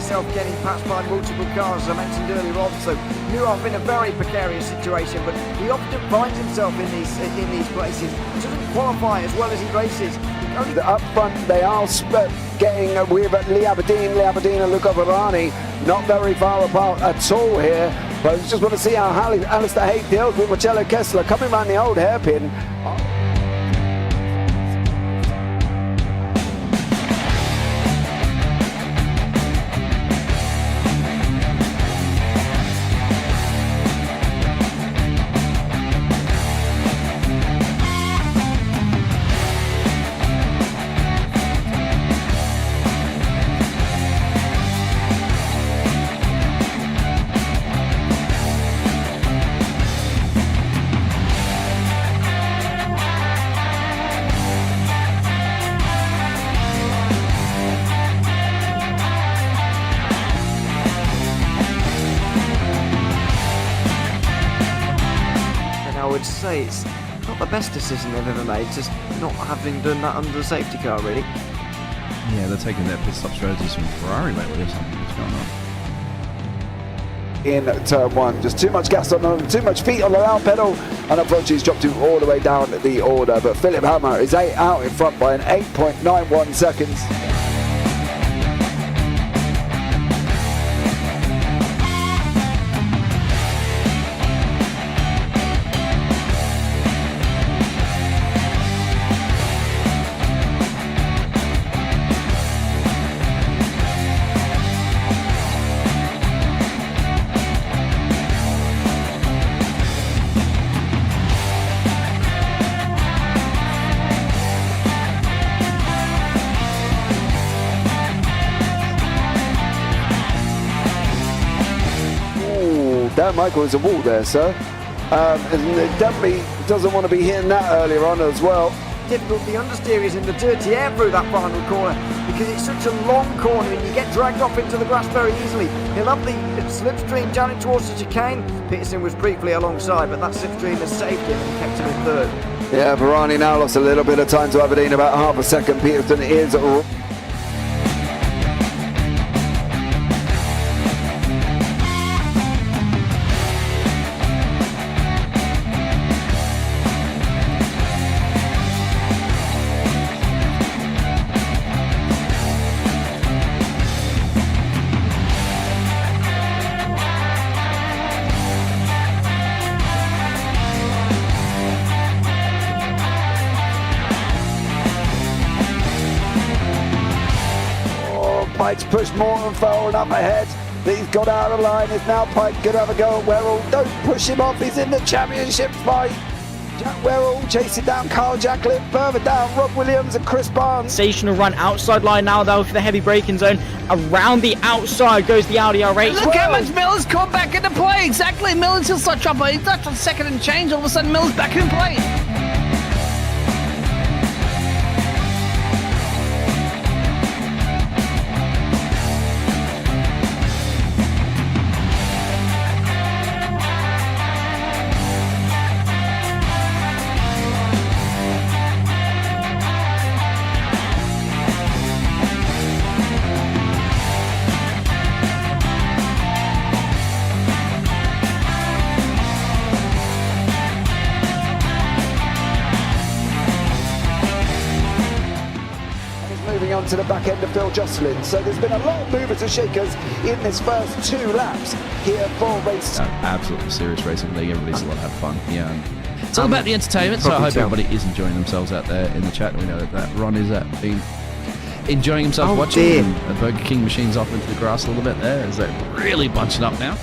himself getting passed by multiple cars, as I mentioned earlier on. So Nuoff in a very precarious situation, but he often finds himself in these places. He doesn't qualify as well as he races. Up front, they are getting with Lee Aberdeen and Luca Varani, not very far apart at all here. But I just want to see how Alistair Haig deals with Marcello Kessler coming around the old hairpin. Say it's not the best decision they've ever made, just not having done that under the safety car, really. Yeah, they're taking their pit stop strategies from Ferrari lately or something. What's going on? In turn one, just too much gas on them, too much feet on the loud pedal, and unfortunately he's dropped him all the way down the order. But Philip Hammer is out in front by an 8.91 seconds. Dan Michael is a wall there, sir. And it definitely doesn't want to be hitting that earlier on as well. Difficult, the understeer is in the dirty air through that final corner because it's such a long corner and you get dragged off into the grass very easily. He'll have the slipstream down towards the chicane. Peterson was briefly alongside, but that slipstream has saved him and kept him in third. Yeah, Varani now lost a little bit of time to Aberdeen, about half a second. Peterson is Pike's pushed Morton forward up ahead. He's got out of line. Is now Pike going to have a go at Werrell? Don't push him off. He's in the championship fight. Jack Werrell chasing down Carl Jacklin. Further down, Rob Williams and Chris Barnes. Sensational run outside line now though for the heavy braking zone. Around the outside goes the Audi R8. Look how much Miller's come back into play. Exactly. Miller's still start trouble. He's not on second and change. All of a sudden Miller's back in play. On to the back end of Phil Jocelyn. So there's been a lot of movers and shakers in this first 2 laps here for race. Absolutely serious racing league. Everybody's a lot have fun. Yeah, it's all about the entertainment. So I hope everybody is enjoying themselves out there in the chat. We know that Ron is been enjoying himself watching. The Burger King machine's off into the grass a little bit there. Is that really bunching up now?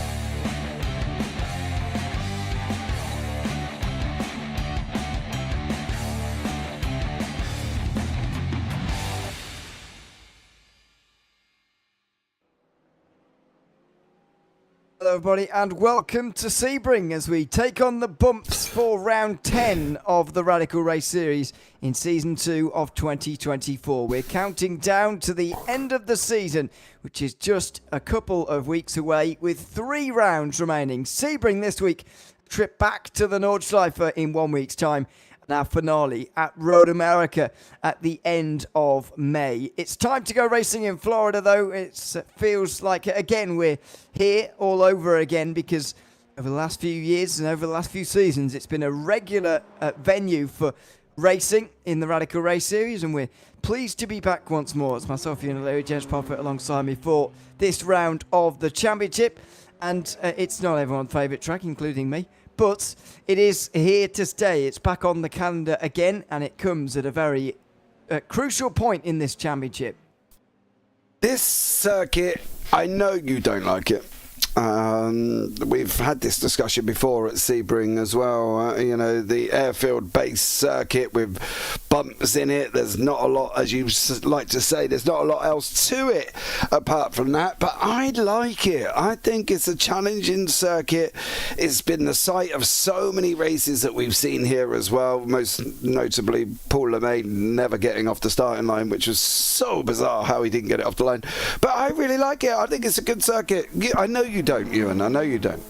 Hello everybody and welcome to Sebring as we take on the bumps for round 10 of the Radical Race Series in season 2 of 2024. We're counting down to the end of the season, which is just a couple of weeks away with 3 rounds remaining. Sebring this week, trip back to the Nordschleife in 1 week's time. our finale at Road America at the end of May. It's time to go racing in Florida, though. It feels like, again, we're here all over again because over the last few years and over the last few seasons, it's been a regular venue for racing in the Radical Race Series, and we're pleased to be back once more. It's myself, Ewan, and James Parfitt alongside me for this round of the championship. And it's not everyone's favourite track, including me. But it is here to stay. It's back on the calendar again, and it comes at a very crucial point in this championship. This circuit, I know you don't like it. We've had this discussion before at Sebring as well. The airfield-based circuit with bumps in it. There's not a lot, as you like to say, there's not a lot else to it apart from that. But I like it. I think it's a challenging circuit. It's been the site of so many races that we've seen here as well. Most notably, Paul LeMay never getting off the starting line, which was so bizarre how he didn't get it off the line. But I really like it. I think it's a good circuit. I know you don't, Ewan. I know you don't.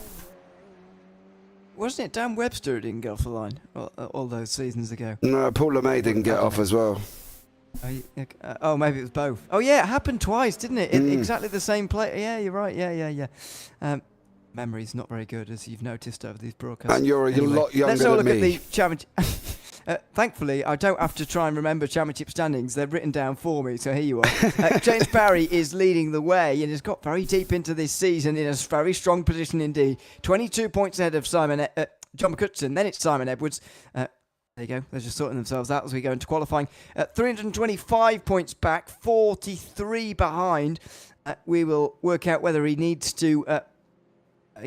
Wasn't it Dan Webster who didn't get off the line all those seasons ago? No, Paul LeMay didn't get off as well. Oh, maybe it was both. Oh, yeah, it happened twice, didn't it? Exactly the same play. Yeah, you're right. Yeah. Memory's not very good, as you've noticed over these broadcasts. And you're a lot younger let's all look than me. at the championship. Thankfully, I don't have to try and remember championship standings. They're written down for me, so here you are. James Barry is leading the way and has got very deep into this season in a very strong position indeed. 22 points ahead of John McCutcheon. Then it's Simon Edwards. There you go. They're just sorting themselves out as we go into qualifying. 325 points back, 43 behind. We will work out whether he needs to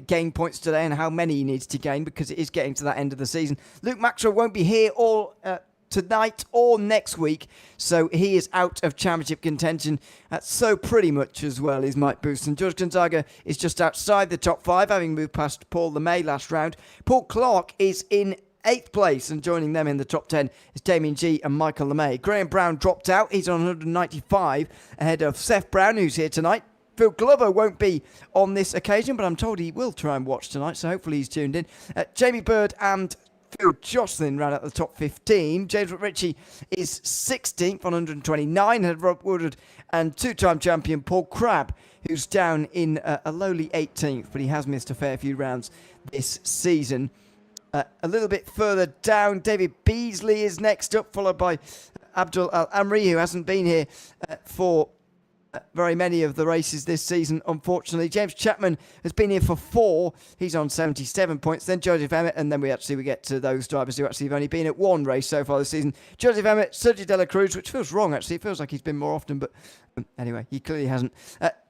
gain points today and how many he needs to gain, because it is getting to that end of the season. Luke Maxwell won't be here all tonight or next week, so he is out of championship contention. So pretty much as well is Mike Booston. George Gonzaga is just outside the top 5, having moved past Paul LeMay last round. Paul Clark is in 8th place, and joining them in the top 10 is Damien G and Michael LeMay. Graham Brown dropped out. He's on 195 ahead of Seth Brown, who's here tonight. Phil Glover won't be on this occasion, but I'm told he will try and watch tonight, so hopefully he's tuned in. Jamie Bird and Phil Jocelyn ran out the top 15. James Ritchie is 16th on 129, had Rob Woodward and two-time champion Paul Crabb, who's down in a lowly 18th, but he has missed a fair few rounds this season. A little bit further down, David Beasley is next up, followed by Abdul Al-Amri, who hasn't been here for very many of the races this season, unfortunately. James Chapman has been here for 4. He's on 77 points. Then Joseph Emmett, and then we get to those drivers who actually have only been at 1 race so far this season. Joseph Emmett, Sergio De La Cruz, which feels wrong, actually. It feels like he's been more often, but anyway, he clearly hasn't.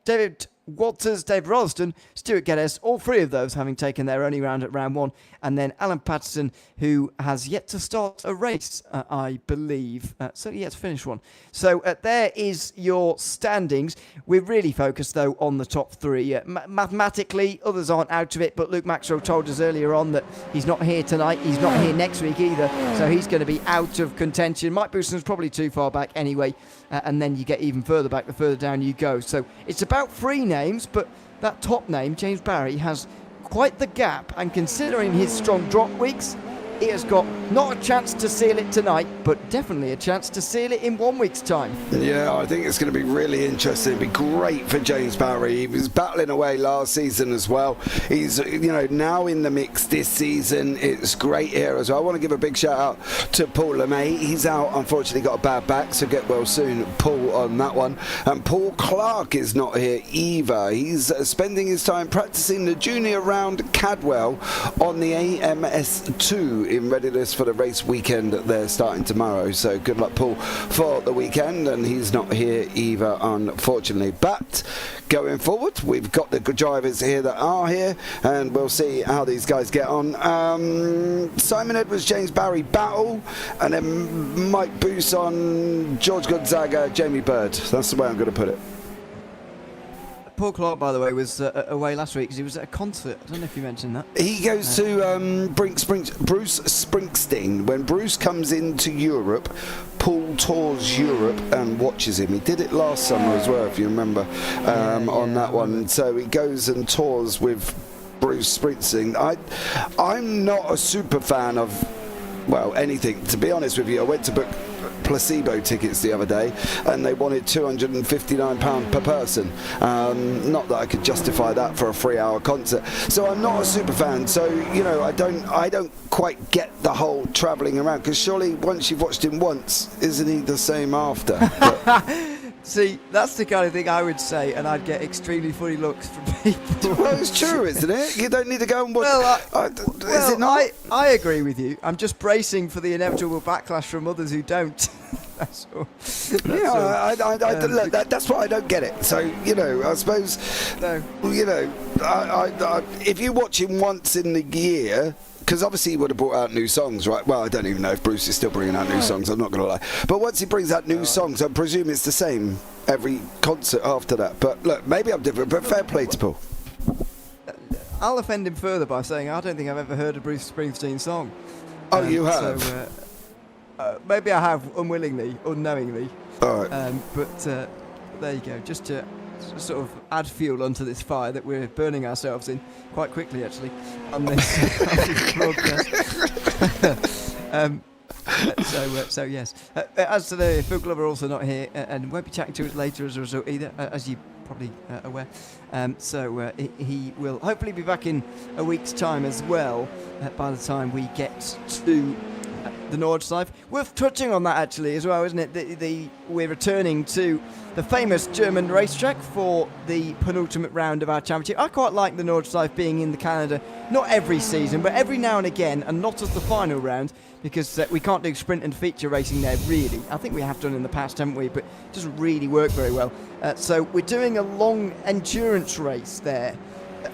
David Walters, Dave Ralston, Stuart Geddes, all 3 of those having taken their only round at round 1. And then Alan Patterson, who has yet to start a race, I believe. Certainly yet to finish one. So there is your standings. We're really focused, though, on the top 3. Mathematically, others aren't out of it, but Luke Maxwell told us earlier on that he's not here tonight. He's not here next week either, so he's going to be out of contention. Mike Booston's probably too far back anyway, and then you get even further back the further down you go. So it's about 3 names, but that top name, James Barry, has quite the gap, and considering his strong drop weeks, he has got not a chance to seal it tonight, but definitely a chance to seal it in 1 week's time. Yeah, I think it's going to be really interesting. It'll be great for James Barry. He was battling away last season as well. He's, now in the mix this season. It's great here as well. I want to give a big shout out to Paul LeMay. He's out, unfortunately, got a bad back, so get well soon, Paul, on that one. And Paul Clark is not here either. He's spending his time practicing the junior round Cadwell on the AMS2 in readiness for the race weekend. They're starting tomorrow, so good luck, Paul, for the weekend. And he's not here either, unfortunately. But going forward, we've got the good drivers here that are here, and we'll see how these guys get on. Simon Edwards, James Barry battle, and then Mike Booston, George Gonzaga, Jamie Bird. That's the way I'm going to put it. Paul Clark, by the way, was away last week because he was at a concert. I don't know if you mentioned that. He goes to Bruce Springsteen. When Bruce comes into Europe, Paul tours Europe and watches him. He did it last summer as well, if you remember, on that one. So he goes and tours with Bruce Springsteen. I'm not a super fan of well, anything. To be honest with you, I went to book placebo tickets the other day and they wanted £259 per person. Not that I could justify that for a 3-hour concert. So I'm not a super fan, so I don't quite get the whole travelling around, because surely once you've watched him once, isn't he the same after? See, that's the kind of thing I would say, and I'd get extremely funny looks from people. Well, it's true, isn't it? You don't need to go and watch. Well, is it not? I agree with you. I'm just bracing for the inevitable backlash from others who don't. That's all. Look, that's why I don't get it. So, I suppose, if you watch him once in the year, because obviously he would have brought out new songs, right? Well, I don't even know if Bruce is still bringing out new songs, I'm not going to lie. But once he brings out new songs, I presume it's the same every concert after that. But look, maybe I'm different, but fair play to Paul. I'll offend him further by saying I don't think I've ever heard a Bruce Springsteen song. Oh, you have? So, maybe I have unknowingly. All right. But there you go, just to sort of add fuel onto this fire that we're burning ourselves in quite quickly, actually, on this broadcast. So yes. As to the Phil Glover, also not here, and won't be chatting to us later as a result either, as you probably aware. So he will hopefully be back in a week's time as well, by the time we get to the Nordschleife. Worth touching on that actually as well, isn't it? We're returning to the famous German racetrack for the penultimate round of our championship. I quite like the Nordschleife being in the calendar, not every season, but every now and again, and not as the final round, because we can't do sprint and feature racing there really. I think we have done in the past, haven't we? But it doesn't really work very well. So we're doing a long endurance race there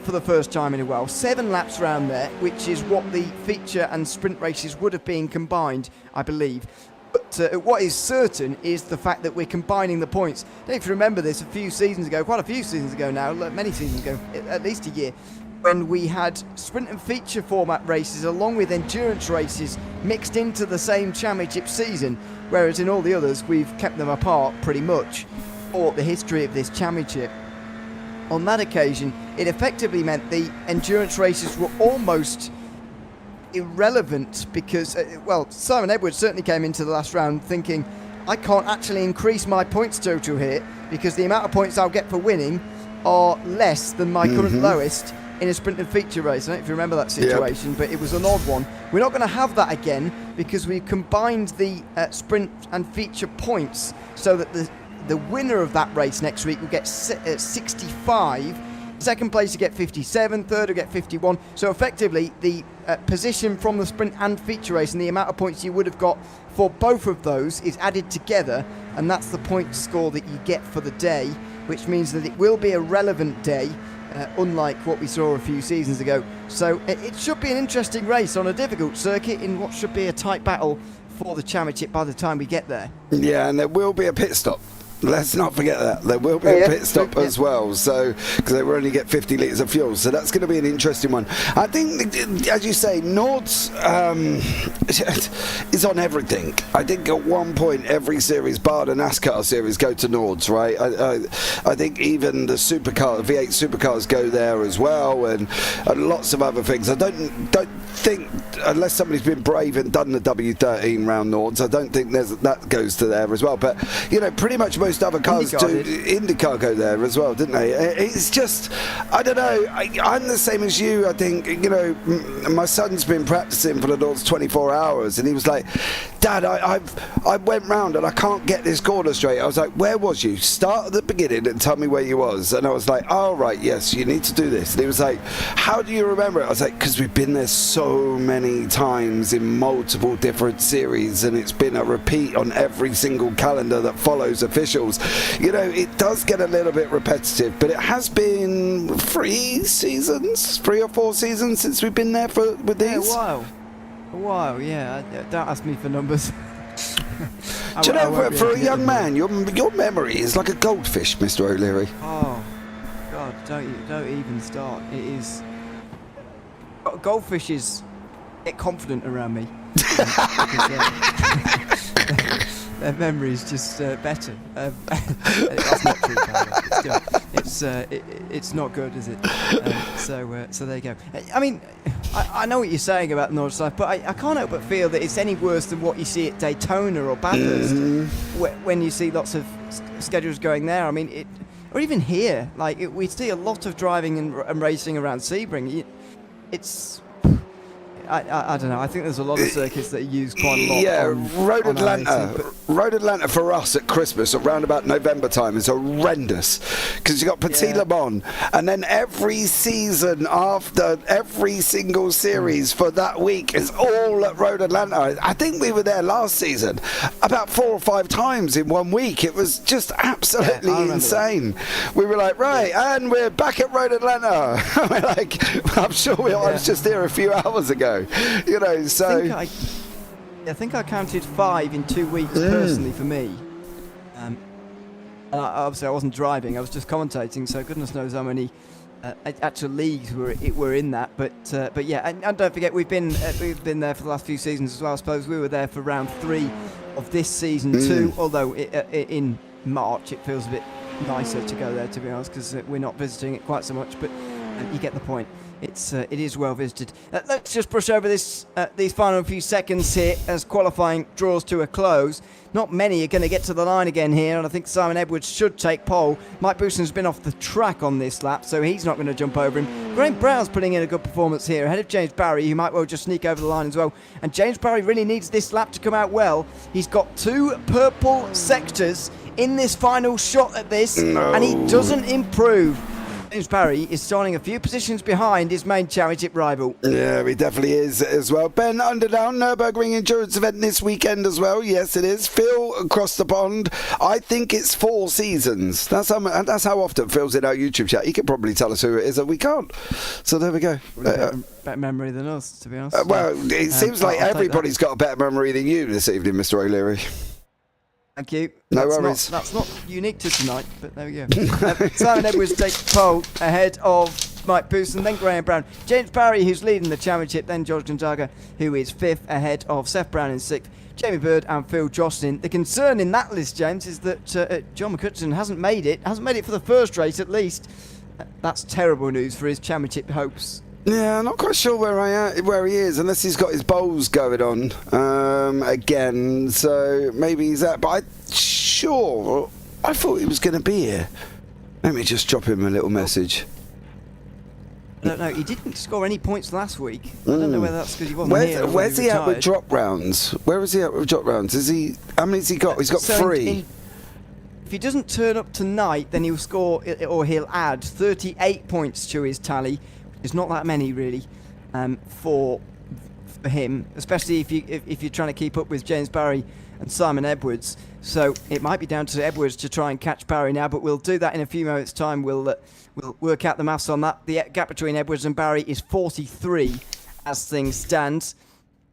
for the first time in a while. 7 laps round there, which is what the feature and sprint races would have been combined, I believe. But what is certain is the fact that we're combining the points. I don't know if you remember this quite a few seasons ago now, many seasons ago, at least a year, when we had sprint and feature format races along with endurance races mixed into the same championship season, whereas in all the others we've kept them apart pretty much for the history of this championship. On that occasion, it effectively meant the endurance races were almost irrelevant because, Simon Edwards certainly came into the last round thinking, I can't actually increase my points total here because the amount of points I'll get for winning are less than my current lowest in a sprint and feature race. I don't know if you remember that situation, but it was an odd one. We're not going to have that again because we've combined the sprint and feature points so that the winner of that race next week will get 65, second place will get 57, third will get 51. So effectively, the position from the sprint and feature race and the amount of points you would have got for both of those is added together, and that's the point score that you get for the day, which means that it will be a relevant day, unlike what we saw a few seasons ago. So it should be an interesting race on a difficult circuit in what should be a tight battle for the championship by the time we get there. Yeah, and there will be a pit stop. Let's not forget that. There will be a pit stop as well, so because they will only get 50 litres of fuel, so that's going to be an interesting one. I think, as you say, Nords is on everything. I think at one point every series, bar the NASCAR series, go to Nords, right? I think even the supercar, the V8 supercars go there as well, and lots of other things. I don't think, unless somebody's been brave and done the W13 round Nords, I don't think that goes to there as well. But pretty much most other cars IndyCar go there as well, didn't they? It's just, I don't know, I'm the same as you. I think, my son's been practicing for the Nords 24 hours and he was like, Dad, I went round and I can't get this corner straight. I was like, where was you? Start at the beginning and tell me where you was. And I was like, oh right, yes, you need to do this. And he was like, how do you remember it? I was like, because we've been there so many times in multiple different series and it's been a repeat on every single calendar that follows officials. It does get a little bit repetitive, but it has been 3 or 4 seasons since we've been there with these. A while, yeah. Don't ask me for numbers. Do you know, for a young man, your memory is like a goldfish, Mr. O'Leary. Oh, God, don't even start. It is... Goldfishes get confident around me. Their memory is just better. That's not true, but still, it's not good, is it? So there you go. I mean, I know what you're saying about the North Side, but I can't help but feel that it's any worse than what you see at Daytona or Bathurst, when you see lots of schedules going there. I mean, or even here, we see a lot of driving and racing around Sebring. It's I don't know. I think there's a lot of circuits that are used quite a lot. Yeah, Road on Atlanta. Road Atlanta for us at Christmas around about November time is horrendous because you got Petit Le Mans, and then every season after every single series for that week is all at Road Atlanta. I think we were there last season about 4 or 5 times in 1 week. It was just absolutely insane. We were like, right, and we're back at Road Atlanta. We're like, I'm sure I was just here a few hours ago. You know, so I think I counted 5 in 2 weeks personally for me. And obviously I wasn't driving; I was just commentating. So goodness knows how many actual leagues were in that. But yeah, and don't forget we've been there for the last few seasons as well. I suppose we were there for round 3 of this season too. Although in March it feels a bit nicer to go there, to be honest, because we're not visiting it quite so much. But you get the point. It is well visited. Let's just brush over these final few seconds here as qualifying draws to a close. Not many are going to get to the line again here, and I think Simon Edwards should take pole. Mike Bouson's been off the track on this lap, so he's not going to jump over him. Graham Brown's putting in a good performance here, ahead of James Barry, who might well just sneak over the line as well. And James Barry really needs this lap to come out well. He's got 2 purple sectors in this final shot at this, and he doesn't improve. James Barry is starting a few positions behind his main championship rival. Yeah, he definitely is as well. Ben Underdown, Nürburgring Endurance event this weekend as well. Yes, it is. Phil across the pond. I think it's 4 seasons. That's how often Phil's in our YouTube chat. He could probably tell us who it is, and we can't. So there we go. Better memory than us, to be honest. Well, it seems like everybody's got a better memory than you this evening, Mr. O'Leary. Thank you. No worries. That's not unique to tonight, but there we go. Simon Edwards takes pole ahead of Mike Booson, then Graham Brown. James Barry, who's leading the championship, then George Gonzaga, who is 5th ahead of Seth Brown in 6th. Jamie Bird and Phil Jocelyn. The concern in that list, James, is that John McCutcheon hasn't made it for the first race at least. That's terrible news for his championship hopes. Yeah, I'm not quite sure where he is, unless he's got his bowls going on again. So maybe he's that. But I thought he was going to be here. Let me just drop him a little message. I don't know. He didn't score any points last week. I don't know whether that's because he wasn't here. Where's he at with drop rounds? Where is he at with drop rounds? How many has he got? He's got 3. If he doesn't turn up tonight, then he'll score, or he'll add 38 points to his tally. It's not that many really for him, especially if you're trying to keep up with James Barry and Simon Edwards. So it might be down to Edwards to try and catch Barry now, but we'll do that in a few moments' time. We'll work out the maths on that. The gap between Edwards and Barry is 43 as things stand.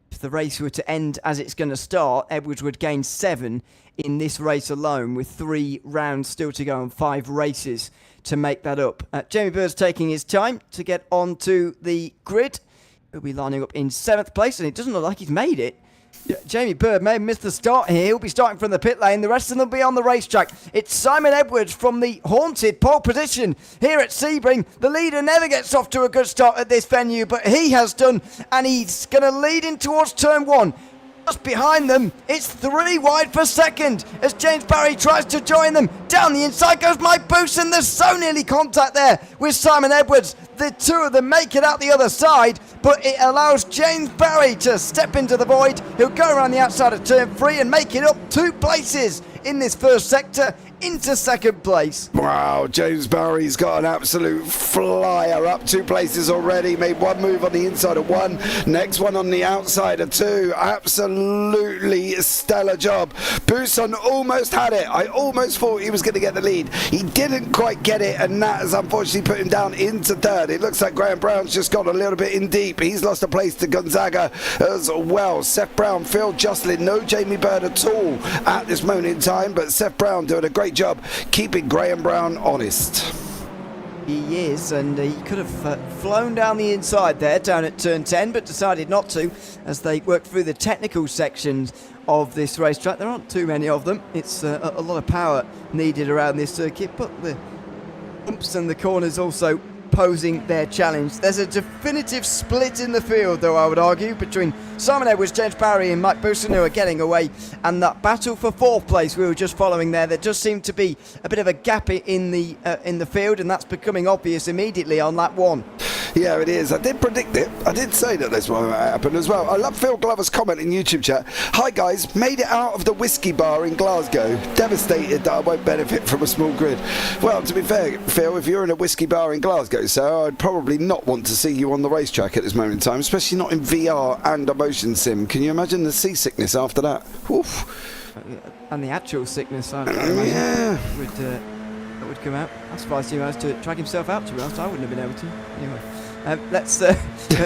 If the race were to end as it's going to start, Edwards would gain 7 in this race alone, with 3 rounds still to go and 5 races to make that up. Jamie Bird's taking his time to get onto the grid. He'll be lining up in 7th place, and it doesn't look like he's made it. Jamie Bird may have missed the start here. He'll be starting from the pit lane. The rest of them will be on the racetrack. It's Simon Edwards from the haunted pole position here at Sebring. The leader never gets off to a good start at this venue, but he has done, and he's going to lead in towards turn 1. Just behind them, it's 3 wide for second as James Barry tries to join them. Down the inside goes Mike Booson. There's so nearly contact there with Simon Edwards. The 2 of them make it out the other side, but it allows James Barry to step into the void. He'll go around the outside of turn 3 and make it up 2 places in this first sector into 2nd place. Wow, James Barry's got an absolute flyer, up 2 places already. Made 1 move on the inside of 1, next one on the outside of 2. Absolutely stellar job. Booson almost had it. I almost thought he was going to get the lead. He didn't quite get it, and that has unfortunately put him down into 3rd. It looks like Graham Brown's just gone a little bit in deep. He's lost a place to Gonzaga as well. Seth Brown, Phil Jocelyn, no Jamie Bird at all at this moment in time, but Seth Brown doing a great job keeping Graham Brown honest. He is, and he could have flown down the inside there, down at turn 10, but decided not to as they work through the technical sections of this racetrack. There aren't too many of them. It's a lot of power needed around this circuit, but the bumps and the corners also posing their challenge. There's a definitive split in the field, though, I would argue, between Simon Edwards, James Barry and Mike Bousson, who are getting away, and that battle for 4th place we were just following there. There does seem to be a bit of a gap in the field, and that's becoming obvious immediately on lap 1. Yeah, it is. I did predict it. I did say that this might happen as well. I love Phil Glover's comment in YouTube chat. Hi guys, made it out of the whiskey bar in Glasgow. Devastated that I won't benefit from a small grid. Well, to be fair, Phil, if you're in a whiskey bar in Glasgow, so I'd probably not want to see you on the racetrack at this moment in time, especially not in VR and a motion sim. Can you imagine the seasickness after that? Oof. And the actual sickness, I imagine, would come out. I'm surprised he managed to drag himself out, to be honest. I wouldn't have been able to. Anyway. Let's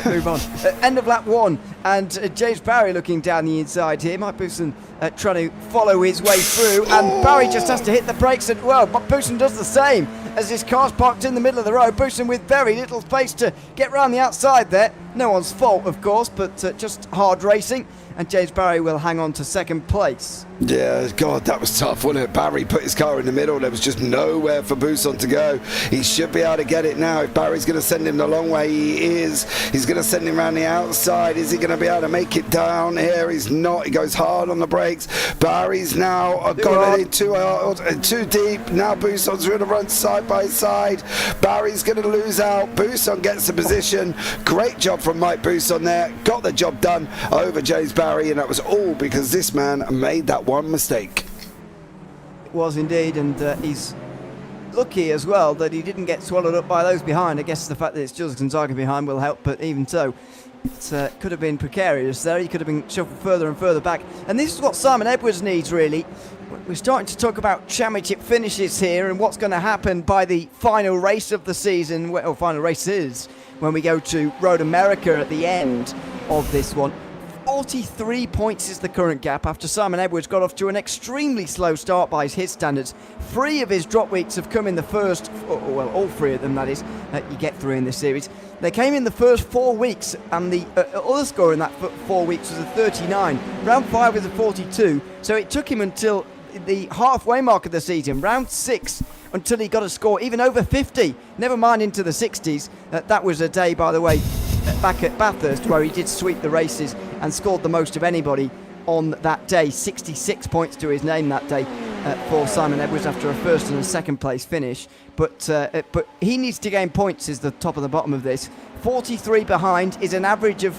move on. End of lap 1, and James Barry looking down the inside here. Mike Bousson trying to follow his way through, and Barry just has to hit the brakes, and well, Bousson does the same as his car's parked in the middle of the road. Bousson with very little space to get round the outside there. No one's fault, of course, but just hard racing, and James Barry will hang on to 2nd place. Yeah, God, that was tough, wasn't it? Barry put his car in the middle. There was just nowhere for Bousson to go. He should be able to get it now. If Barry's going to send him the long way, he is. He's going to send him around the outside. Is he going to be able to make it down here? He's not. He goes hard on the brakes. Barry's now got it too hard, too deep. Now Bousson's going to run side by side. Barry's going to lose out. Bousson gets the position. Great job from Mike Bousson there. Got the job done over James Barry, and that was all because this man made that one mistake. It was indeed, and he's lucky as well that he didn't get swallowed up by those behind. I guess the fact that it's Jules Gonzaga behind will help, but even so, it could have been precarious there. He could have been shuffled further and further back, and this is what Simon Edwards needs, really. We're starting to talk about championship finishes here and what's going to happen by the final race of the season, or final races, when we go to Road America at the end of this one. 43 points is the current gap after Simon Edwards got off to an extremely slow start by his standards. 3 of his drop weeks have come in the first, well, all 3 of them, that is, you get through in this series. They came in the first 4 weeks, and the other score in that 4 weeks was a 39. Round 5 was a 42, so it took him until the halfway mark of the season, round 6, until he got a score even over 50, never mind into the 60s. That was a day, by the way, back at Bathurst, where he did sweep the races and scored the most of anybody on that day. 66 points to his name that day for Simon Edwards after a 1st and a 2nd place finish. But he needs to gain points is the top and the bottom of this. 43 behind is an average of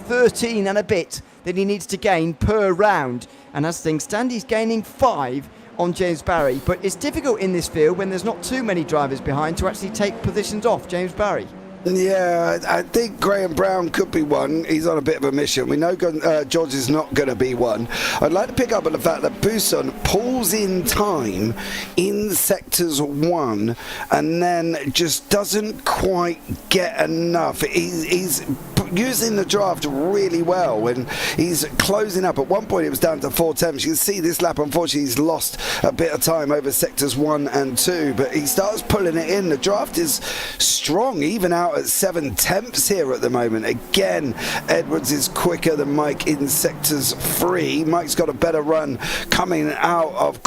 13 and a bit that he needs to gain per round. And as things stand, he's gaining 5 on James Barry. But it's difficult in this field when there's not too many drivers behind to actually take positions off James Barry. Yeah, I think Graham Brown could be one. He's on a bit of a mission. We know George is not going to be one. I'd like to pick up on the fact that Bousson pulls in time in sectors 1 and then just doesn't quite get enough. He's using the draft really well when he's closing up. At one point it was down to 4 tenths. You can see this lap, unfortunately, he's lost a bit of time over sectors 1 and 2, but he starts pulling it in. The draft is strong, even out at 7 tenths here at the moment. Again, Edwards is quicker than Mike in sectors 3. Mike's got a better run coming out of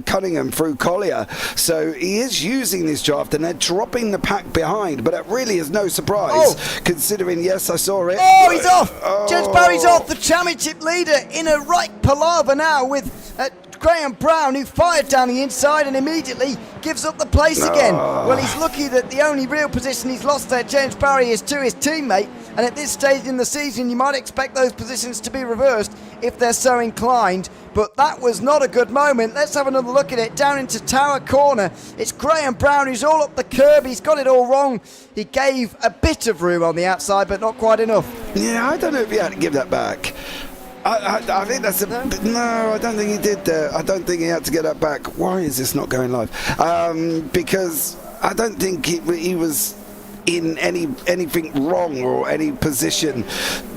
Cunningham through Collier, so he is using this draft, and they're dropping the pack behind, but it really is no surprise. Considering, yes, I saw it. Oh, he's off! James Barry's off, the championship leader, in a right palaver now with Graham Brown, who fired down the inside and immediately gives up the place again. Well, he's lucky that the only real position he's lost there, James Barry, is to his teammate, and at this stage in the season you might expect those positions to be reversed if they're so inclined, but that was not a good moment. Let's have another look at it. Down into Tower Corner, it's Graham Brown who's all up the curb. He's got it all wrong. He gave a bit of room on the outside, but not quite enough. Yeah, I don't know if he had to give that back. I think that's no, I don't think he did there. I don't think he had to get that back. Why is this not going live? Because I don't think he was in anything wrong or any position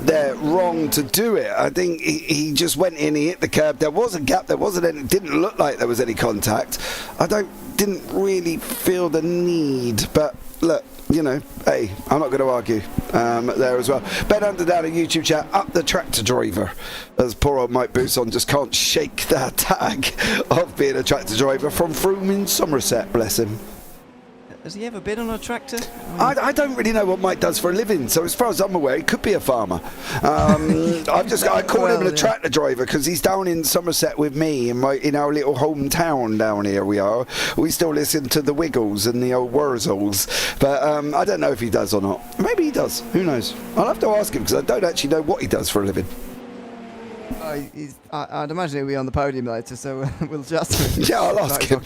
there wrong to do it. I think he just went in, he hit the curb. There was a gap, it didn't look like there was any contact. Didn't really feel the need, but look, you know, hey, I'm not going to argue there as well. Ben Under down in YouTube chat, up the tractor driver, as poor old Mike Bousson just can't shake that tag of being a tractor driver from Froome in Somerset, bless him. Has he ever been on a tractor? I don't really know what Mike does for a living, so as far as I'm aware, he could be a farmer. I call him a tractor driver because he's down in Somerset with me in our little hometown down here. We still listen to the Wiggles and the old Wurzels, but I don't know if he does or not. Maybe he does. Who knows? I'll have to ask him because I don't actually know what he does for a living. I'd imagine he'll be on the podium later, so we'll just yeah, I'll ask him.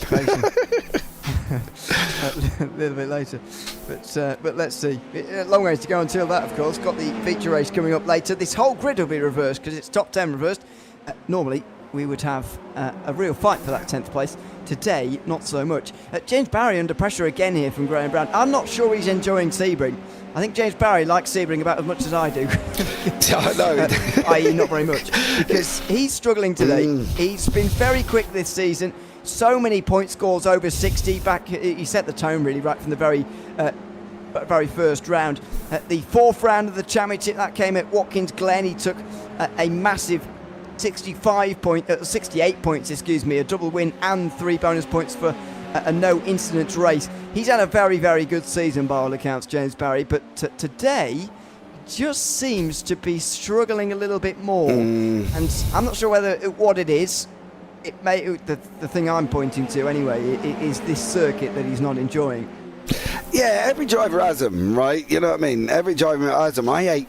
A little bit later, but let's see. Long ways to go until that, of course. Got the feature race coming up later. This whole grid will be reversed because it's top 10 reversed. Normally we would have a real fight for that 10th place. Today, not so much. James Barry under pressure again here from Graham Brown. I'm not sure he's enjoying Sebring. I think James Barry likes Sebring about as much as I do. I know. I.e. not very much. Because he's struggling today. He's been very quick this season. So many point scores over 60 back. He set the tone really right from the very first round. The fourth round of the championship, that came at Watkins Glen. He took a massive 68 points, a double win and 3 bonus points for a no incidents race. He's had a very, very good season by all accounts, James Barry, but today just seems to be struggling a little bit more. And I'm not sure what it is. It may the thing I'm pointing to anyway is this circuit that he's not enjoying. Yeah, every driver has them, right? You know what I mean? Every driver has them. I hate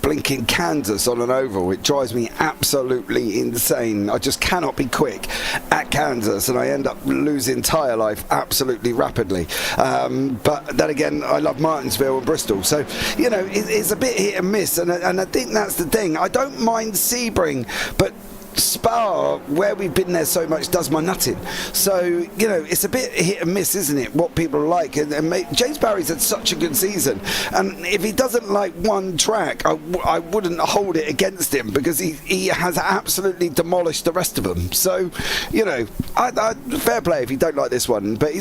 blinking Kansas on an oval. It drives me absolutely insane. I just cannot be quick at Kansas, and I end up losing tyre life absolutely rapidly. But then again, I love Martinsville and Bristol, so you know it's a bit hit and miss, and I think that's the thing. I don't mind Sebring, but Spa, where we've been there so much, does my nutting. So, you know, it's a bit hit and miss, isn't it, what people like. And James Barry's had such a good season. And if he doesn't like one track, I wouldn't hold it against him because he has absolutely demolished the rest of them. So, you know, fair play if you don't like this one. But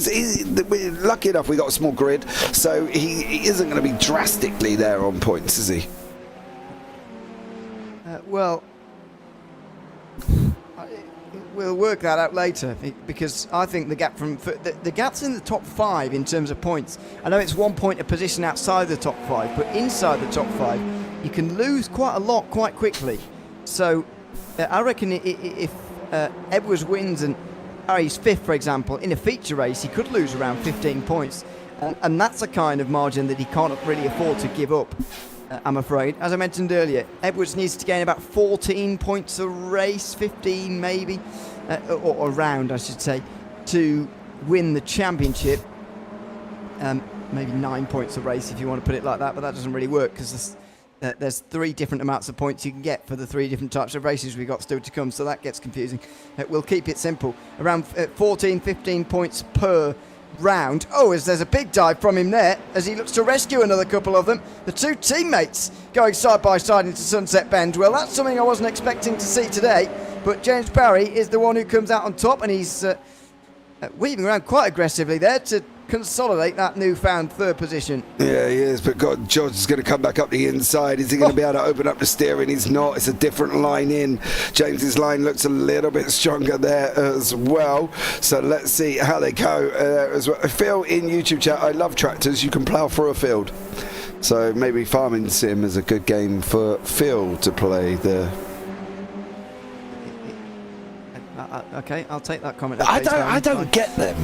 we're lucky enough we got a small grid, so he isn't going to be drastically there on points, is he? Well, we'll work that out later because I think the gap the gap's in the top 5 in terms of points. I know it's 1 point a position outside the top 5, but inside the top 5 you can lose quite a lot quite quickly. So I reckon if Edwards wins and Harry's 5th, for example, in a feature race, he could lose around 15 points, and that's a kind of margin that he can't really afford to give up. I'm afraid. As I mentioned earlier, Edwards needs to gain about 14 points a race, 15 maybe, or around I should say, to win the championship. Maybe 9 points a race if you want to put it like that, but that doesn't really work because there's 3 different amounts of points you can get for the 3 different types of races we've got still to come, so that gets confusing. We'll keep it simple. Around 14, 15 points per round. Oh, as there's a big dive from him there as he looks to rescue another couple of them. The 2 teammates going side by side into Sunset Bend. Well, that's something I wasn't expecting to see today, but James Barry is the one who comes out on top, and he's weaving around quite aggressively there to consolidate that newfound 3rd position. Yeah, he is, but God, George is going to come back up the inside. Is he going to be able to open up the steering? He's not. It's a different line in. James's line looks a little bit stronger there as well. So let's see how they go as well. Phil in YouTube chat, I love tractors. You can plough through a field. So maybe Farming Sim is a good game for Phil to play there. Okay, I'll take that comment. I don't get them.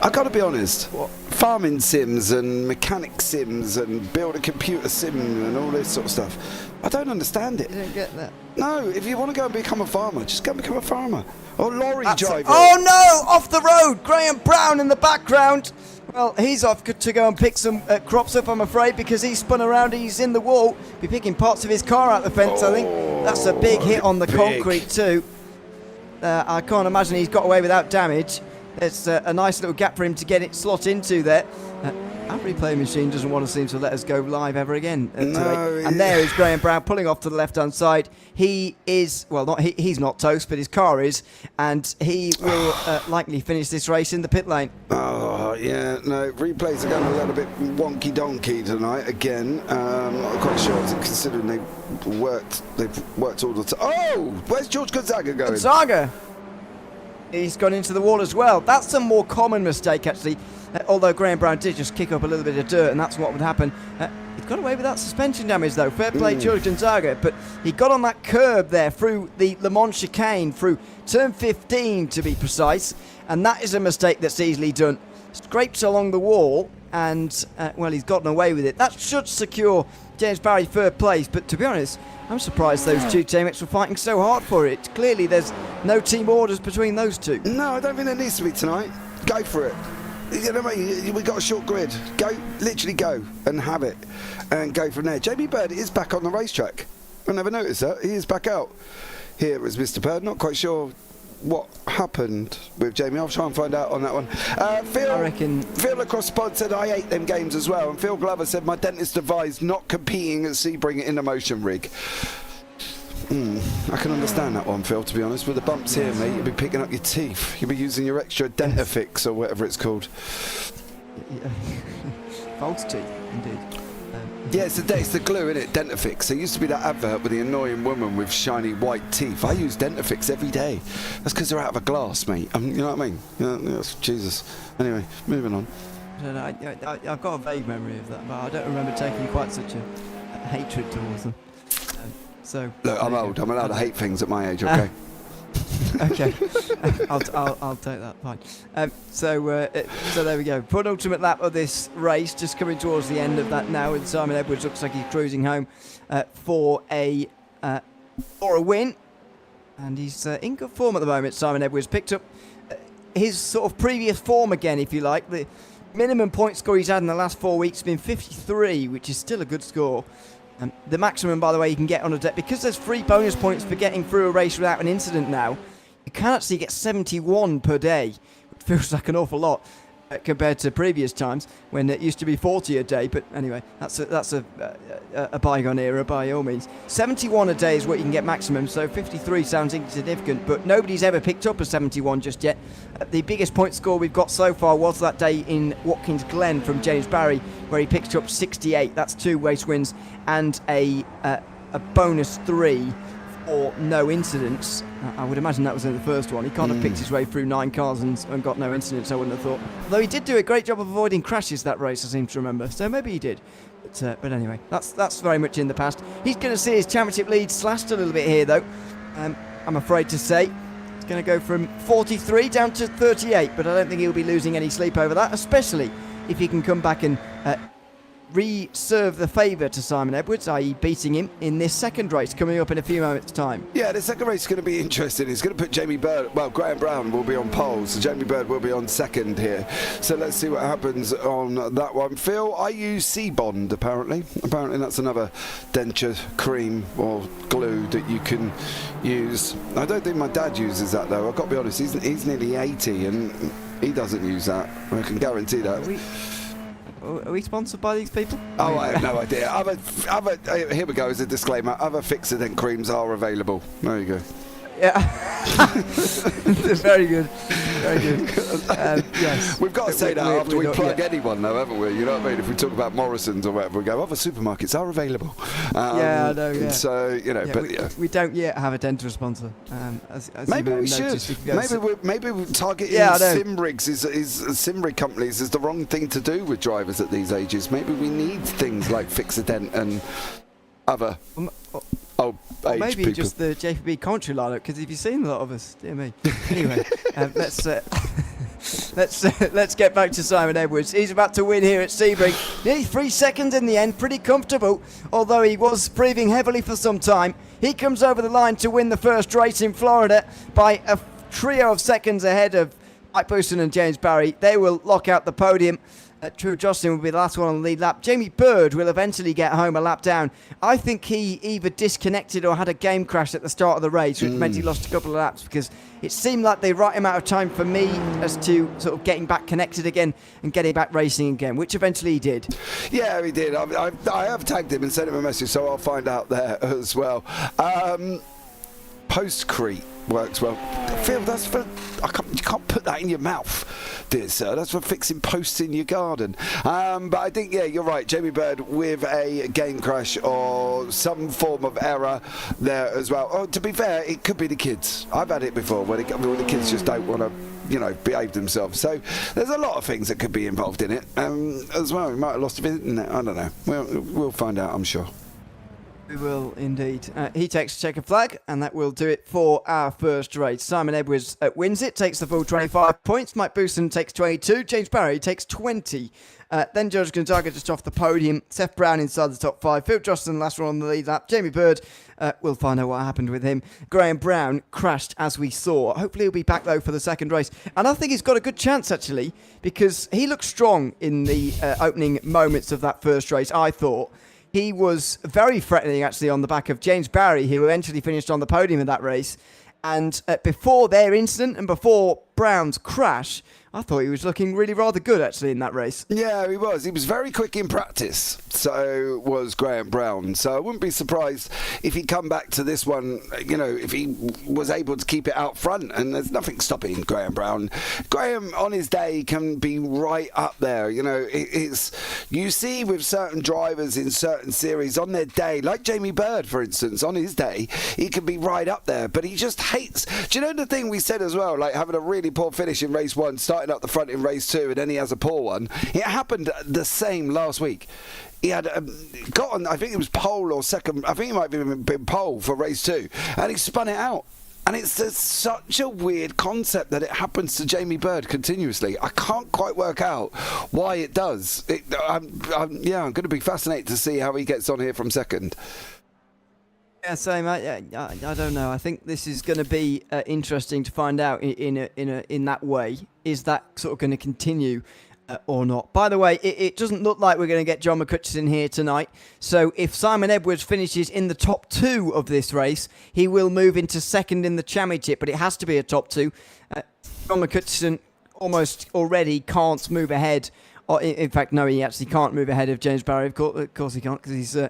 I gotta be honest, farming sims and mechanic sims and build a computer sim and all this sort of stuff, I don't understand it. You don't get that? No, if you want to go and become a farmer, just go and become a farmer. Or lorry driver. Oh no, off the road, Graham Brown in the background. Well, he's off to go and pick some crops up, I'm afraid, because he's spun around, he's in the wall, be picking parts of his car out the fence, I think. That's a big hit on the concrete too. I can't imagine he's got away without damage. There's a nice little gap for him to get it slot into there. Our replay machine doesn't want to seem to let us go live ever again today. And there is Graham Brown pulling off to the left-hand side. He is, well, he's not toast, but his car is, and he will likely finish this race in the pit lane. Oh, yeah, no, replays are going a little bit wonky-donkey tonight again. I'm not quite sure, considering they've worked all the time. Oh, where's George Gonzaga going? Gonzaga! He's gone into the wall as well. That's a more common mistake, actually. although Graham Brown did just kick up a little bit of dirt, and that's what would happen. He's got away with that suspension damage, though. Fair play, George Gonzaga. But he got on that curb there through the Le Mans chicane, through turn 15 to be precise, and that is a mistake that's easily done. Scrapes along the wall, and, well, he's gotten away with it. That should secure James Barry third place, but to be honest, I'm surprised those two teammates were fighting so hard for it. Clearly, there's no team orders between those two. No, I don't think there needs to be tonight. Go for it. You know what I mean? We've got a short grid. Literally go and have it and go from there. Jamie Bird is back on the racetrack. I never noticed that. He is back out. Here is Mr. Bird. Not quite sure what happened with Jamie. I'll try and find out on that one. Phil, I reckon. Phil across Spod said I hate them games as well. And Phil Glover said my dentist advised not competing at Sebring in a motion rig. I can understand that one, Phil, to be honest. With the bumps here, mate, you'll be picking up your teeth. You'll be using your extra Dentafix or whatever it's called. False teeth, indeed. Yeah, it's the glue, isn't it? Dentafix. There used to be that advert with the annoying woman with shiny white teeth. I use Dentafix every day. That's because they're out of a glass, mate. You know what I mean? Yes, Jesus. Anyway, moving on. I don't know, I've got a vague memory of that, but I don't remember taking quite such a hatred towards them. So look, I'm old. I'm allowed to hate things at my age, okay? Okay, I'll take that. Fine. So there we go. Penultimate lap of this race, just coming towards the end of that now, and Simon Edwards looks like he's cruising home for a win, and he's in good form at the moment. Simon Edwards picked up his sort of previous form again, if you like. The minimum point score he's had in the last 4 weeks has been 53, which is still a good score. The maximum, by the way, you can get on a deck, because there's 3 bonus points for getting through a race without an incident now, you can actually get 71 per day, which feels like an awful lot compared to previous times when it used to be 40 a day. But anyway, that's a bygone era by all means. 71 a day is what you can get maximum, so 53 sounds insignificant, but nobody's ever picked up a 71 just yet. The biggest point score we've got so far was that day in Watkins Glen from James Barry, where he picked up 68. That's 2 race wins and a bonus 3 for no incidents. I would imagine that was in the first one. He can't have picked his way through 9 cars and got no incidents, I wouldn't have thought. Though he did do a great job of avoiding crashes that race, I seem to remember. So maybe he did. But anyway, that's very much in the past. He's going to see his championship lead slashed a little bit here, though. I'm afraid to say. It's going to go from 43 down to 38, but I don't think he'll be losing any sleep over that, especially if he can come back and reserve the favour to Simon Edwards, i.e. beating him in this second race coming up in a few moments' time. Yeah, the second race is going to be interesting. It's going to put Jamie Bird, well, Graham Brown will be on pole, so Jamie Bird will be on second here. So let's see what happens on that one. Phil, I use C-Bond, apparently. Apparently that's another denture cream or glue that you can use. I don't think my dad uses that, though. I've got to be honest, he's nearly 80 and he doesn't use that. I can guarantee that. Are we sponsored by these people? Oh, I have no idea. Here we go as a disclaimer. Other Fixodent creams are available. There you go. Yeah. Very good. Very good. Yes. We've got to say that after we plug anyone, though, haven't we? You know what I mean? If we talk about Morrison's or whatever, we go, other supermarkets are available. Yeah, I know, yeah. So, you know, we don't yet have a dental sponsor. As maybe we should. Maybe targeting Simrigs Simrig companies is the wrong thing to do with drivers at these ages. Maybe we need things like Fixodent and other... maybe people. Just the JPB commentary lineup, because if you've seen a lot of us, dear me. Anyway, let's get back to Simon Edwards. He's about to win here at Sebring. Nearly 3 seconds in the end, pretty comfortable, although he was breathing heavily for some time. He comes over the line to win the first race in Florida by a trio of seconds ahead of Mike Booston and James Barry. They will lock out the podium. Drew Jocelyn will be the last one on the lead lap. Jamie Bird will eventually get home a lap down. I think he either disconnected or had a game crash at the start of the race, which meant he lost a couple of laps, because it seemed like the right amount of time for me as to sort of getting back connected again and getting back racing again, which eventually he did. Yeah, he did. I have tagged him and sent him a message, so I'll find out there as well. Postcrete works well. Phil, you can't put that in your mouth, dear sir. That's for fixing posts in your garden. But I think, yeah, you're right. Jamie Bird with a game crash or some form of error there as well. Oh, to be fair, it could be the kids. I've had it before when the kids just don't want to behaved themselves. So there's a lot of things that could be involved in it as well. We might have lost a bit, I don't know. We'll find out, I'm sure. We will indeed. He takes checkered flag, and that will do it for our first race. Simon Edwards wins it, takes the full 25 points. Mike Booston takes 22. James Barry takes 20. Then George Gonzaga just off the podium. Seth Brown inside the top 5. Phil Jocelyn last one on the lead lap. Jamie Bird, we'll find out what happened with him. Graham Brown crashed as we saw. Hopefully he'll be back though for the second race. And I think he's got a good chance actually, because he looked strong in the opening moments of that first race, I thought. He was very threatening, actually, on the back of James Barry, who eventually finished on the podium in that race. And before their incident and before Brown's crash, I thought he was looking really rather good, actually, in that race. Yeah, he was. He was very quick in practice. So was Graham Brown. So I wouldn't be surprised if he'd come back to this one, if he was able to keep it out front. And there's nothing stopping Graham Brown. Graham, on his day, can be right up there. You see with certain drivers in certain series on their day, like Jamie Bird, for instance, on his day, he can be right up there. But he just hates... Do you know the thing we said as well, like having a really poor finish in race 1, starting up the front in race 2, and then he has a poor one? It happened the same last week. He had got on, I think it was pole or second, I think he might have been pole for race 2, and he spun it out. And it's such a weird concept that it happens to Jamie Bird continuously. I can't quite work out why it does. I'm going to be fascinated to see how he gets on here from second. Yeah, same. I don't know. I think this is going to be interesting to find out in that way. Is that sort of going to continue or not? By the way, it doesn't look like we're going to get John McCutcheon here tonight. So if Simon Edwards finishes in the top 2 of this race, he will move into second in the championship. But it has to be a top 2. John McCutcheon almost already can't move ahead. In fact, no, he actually can't move ahead of James Barry. Of course he can't, because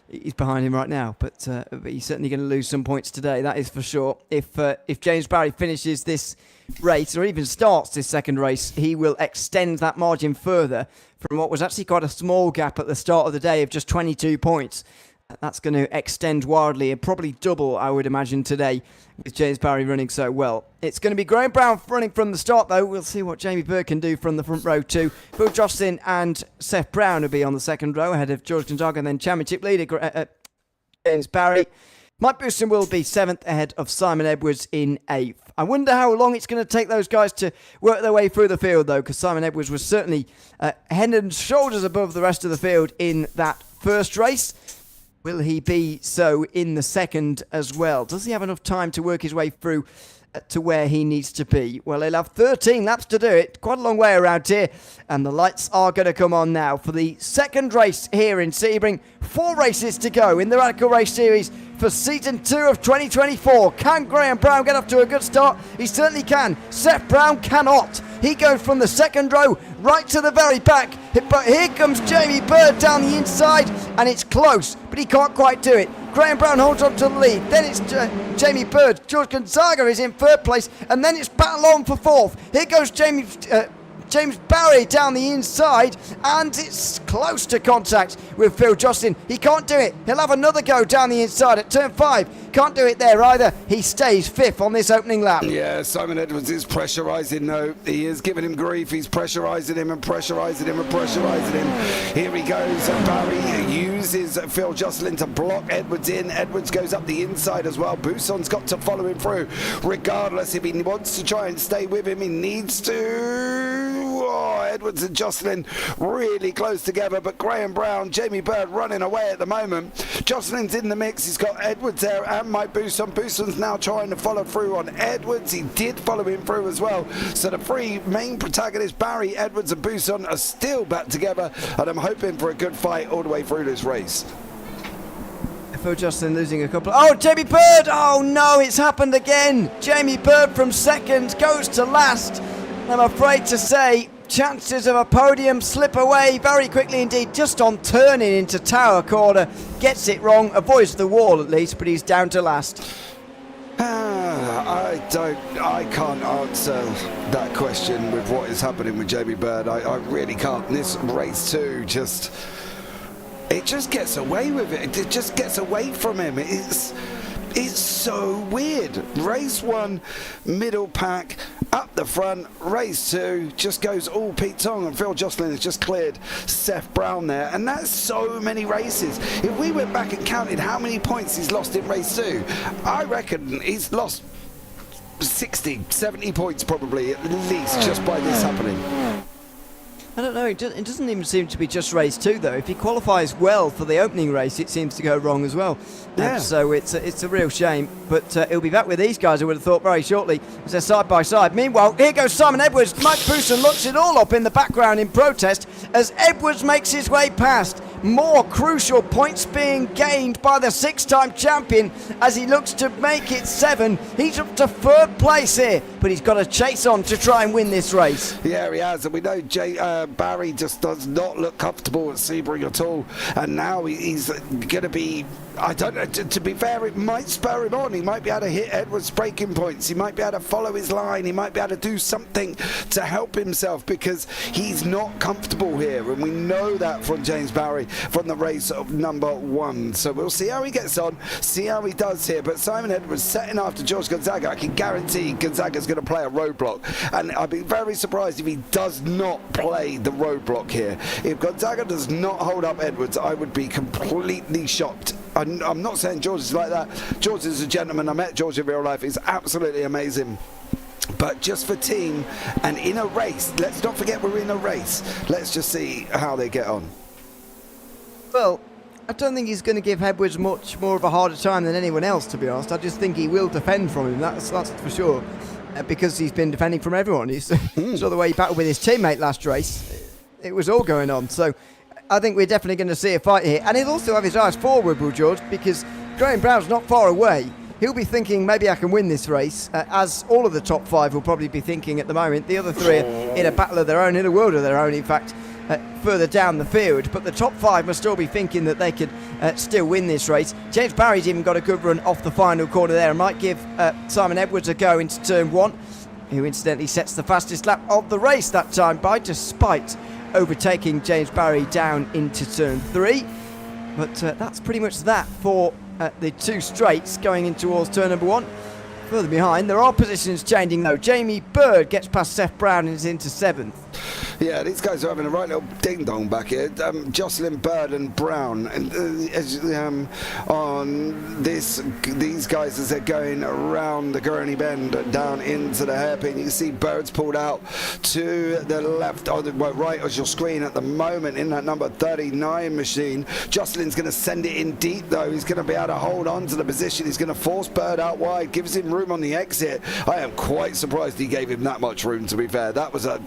he's behind him right now, but he's certainly going to lose some points today, that is for sure. If James Barry finishes this race, or even starts this second race, he will extend that margin further from what was actually quite a small gap at the start of the day of just 22 points. That's going to extend wildly and probably double, I would imagine, today with James Barry running so well. It's going to be Graham Brown running from the start, though. We'll see what Jamie Bird can do from the front row too. Phil Jocelyn and Seth Brown will be on the second row ahead of George Gonzaga, and then championship leader James Barry. Mike Booston will be 7th ahead of Simon Edwards in 8th. I wonder how long it's going to take those guys to work their way through the field, though, because Simon Edwards was certainly head and shoulders above the rest of the field in that first race. Will he be so in the second as well? Does he have enough time to work his way through to where he needs to be? Well, he'll have 13 laps to do it. Quite a long way around here. And the lights are going to come on now for the second race here in Sebring. 4 races to go in the Radical Race Series for Season 2 of 2024. Can Graham Brown get off to a good start? He certainly can. Seth Brown cannot. He goes from the second row right to the very back. But here comes Jamie Bird down the inside, and it's close, but he can't quite do it. Graham Brown holds on to the lead. Then it's Jamie Bird. George Gonzaga is in 3rd place, and then it's battle on for 4th. Here goes James Barry down the inside, and it's close to contact with Phil Jocelyn. He can't do it. He'll have another go down the inside at turn 5. Can't do it there either. He stays 5th on this opening lap. Yeah, Simon Edwards is pressurising though. He is giving him grief. He's pressurising him and pressurising him and pressurising him. Here he goes. Barry uses Phil Jocelyn to block Edwards in. Edwards goes up the inside as well. Buson's got to follow him through. Regardless, if he wants to try and stay with him, he needs to. Oh, Edwards and Jocelyn really close together, but Graham Brown, Jamie Bird running away at the moment. Jocelyn's in the mix. He's got Edwards there and Mike Buson. Buson's now trying to follow through on Edwards. He did follow him through as well. So the 3 main protagonists, Barry, Edwards and Buson, are still back together, and I'm hoping for a good fight all the way through this race. Phil Jocelyn losing a couple. Oh, Jamie Bird! Oh no, it's happened again. Jamie Bird from second goes to last. I'm afraid to say, chances of a podium slip away very quickly indeed, just on turning into Tower Corner. Gets it wrong, avoids the wall at least, but he's down to last. I can't answer that question with what is happening with Jamie Bird. I really can't. This race 2 it just gets away with it. It just gets away from him. It's so weird. Race 1, middle pack, up the front. Race 2 just goes all Pete Tong, and Phil Jocelyn has just cleared Seth Brown there. And that's so many races. If we went back and counted how many points he's lost in race 2, I reckon he's lost 60, 70 points probably at least just by this happening. I don't know, it doesn't even seem to be just race 2 though. If he qualifies well for the opening race, it seems to go wrong as well. Yeah. So it's a real shame, but he'll be back with these guys, I would have thought, very shortly, as they're side by side. Meanwhile, here goes Simon Edwards. Mike Bousson looks it all up in the background in protest as Edwards makes his way past. More crucial points being gained by the 6-time champion as he looks to make it 7. He's up to 3rd place here, but he's got to chase on to try and win this race. Yeah, he has, and we know Barry just does not look comfortable at Sebring at all, and now he's going to be, I don't know, to be fair, it might spur him on. He might be able to hit Edwards' breaking points. He might be able to follow his line. He might be able to do something to help himself because he's not comfortable here, and we know that from James Barry from the race of number 1. So we'll see how he gets on, see how he does here. But Simon Edwards setting after George Gonzaga. I can guarantee Gonzaga's going to play a roadblock, and I'd be very surprised if he does not play the roadblock here. If Gonzaga does not hold up Edwards, I would be completely shocked. I'm not saying George is like that. George is a gentleman. I met George in real life. He's absolutely amazing. But just for team and in a race, let's not forget we're in a race. Let's just see how they get on. Well, I don't think he's going to give Edwards much more of a harder time than anyone else, to be honest. I just think he will defend from him, that's for sure, because he's been defending from everyone. You saw the way he battled with his teammate last race. It was all going on. So I think we're definitely going to see a fight here. And he'll also have his eyes forward, Will George, because Graham Brown's not far away. He'll be thinking, maybe I can win this race, as all of the top 5 will probably be thinking at the moment. The other 3 are in a battle of their own, in a world of their own, in fact, further down the field. But the top 5 must still be thinking that they could still win this race. James Barry's even got a good run off the final corner there and might give Simon Edwards a go into turn 1, who incidentally sets the fastest lap of the race that time by, despite overtaking James Barry down into turn 3. But that's pretty much that for the 2 straights going in towards turn number 1. Further behind, there are positions changing though. Jamie Bird gets past Seth Brown and is into 7th. Yeah, these guys are having a right little ding-dong back here. Jocelyn, Bird and Brown on these guys as they're going around the Gurney Bend and down into the hairpin. You can see Bird's pulled out to the left, or the right of your screen at the moment in that number 39 machine. Jocelyn's going to send it in deep though. He's going to be able to hold on to the position. He's going to force Bird out wide, gives him room on the exit. I am quite surprised he gave him that much room, to be fair. That was a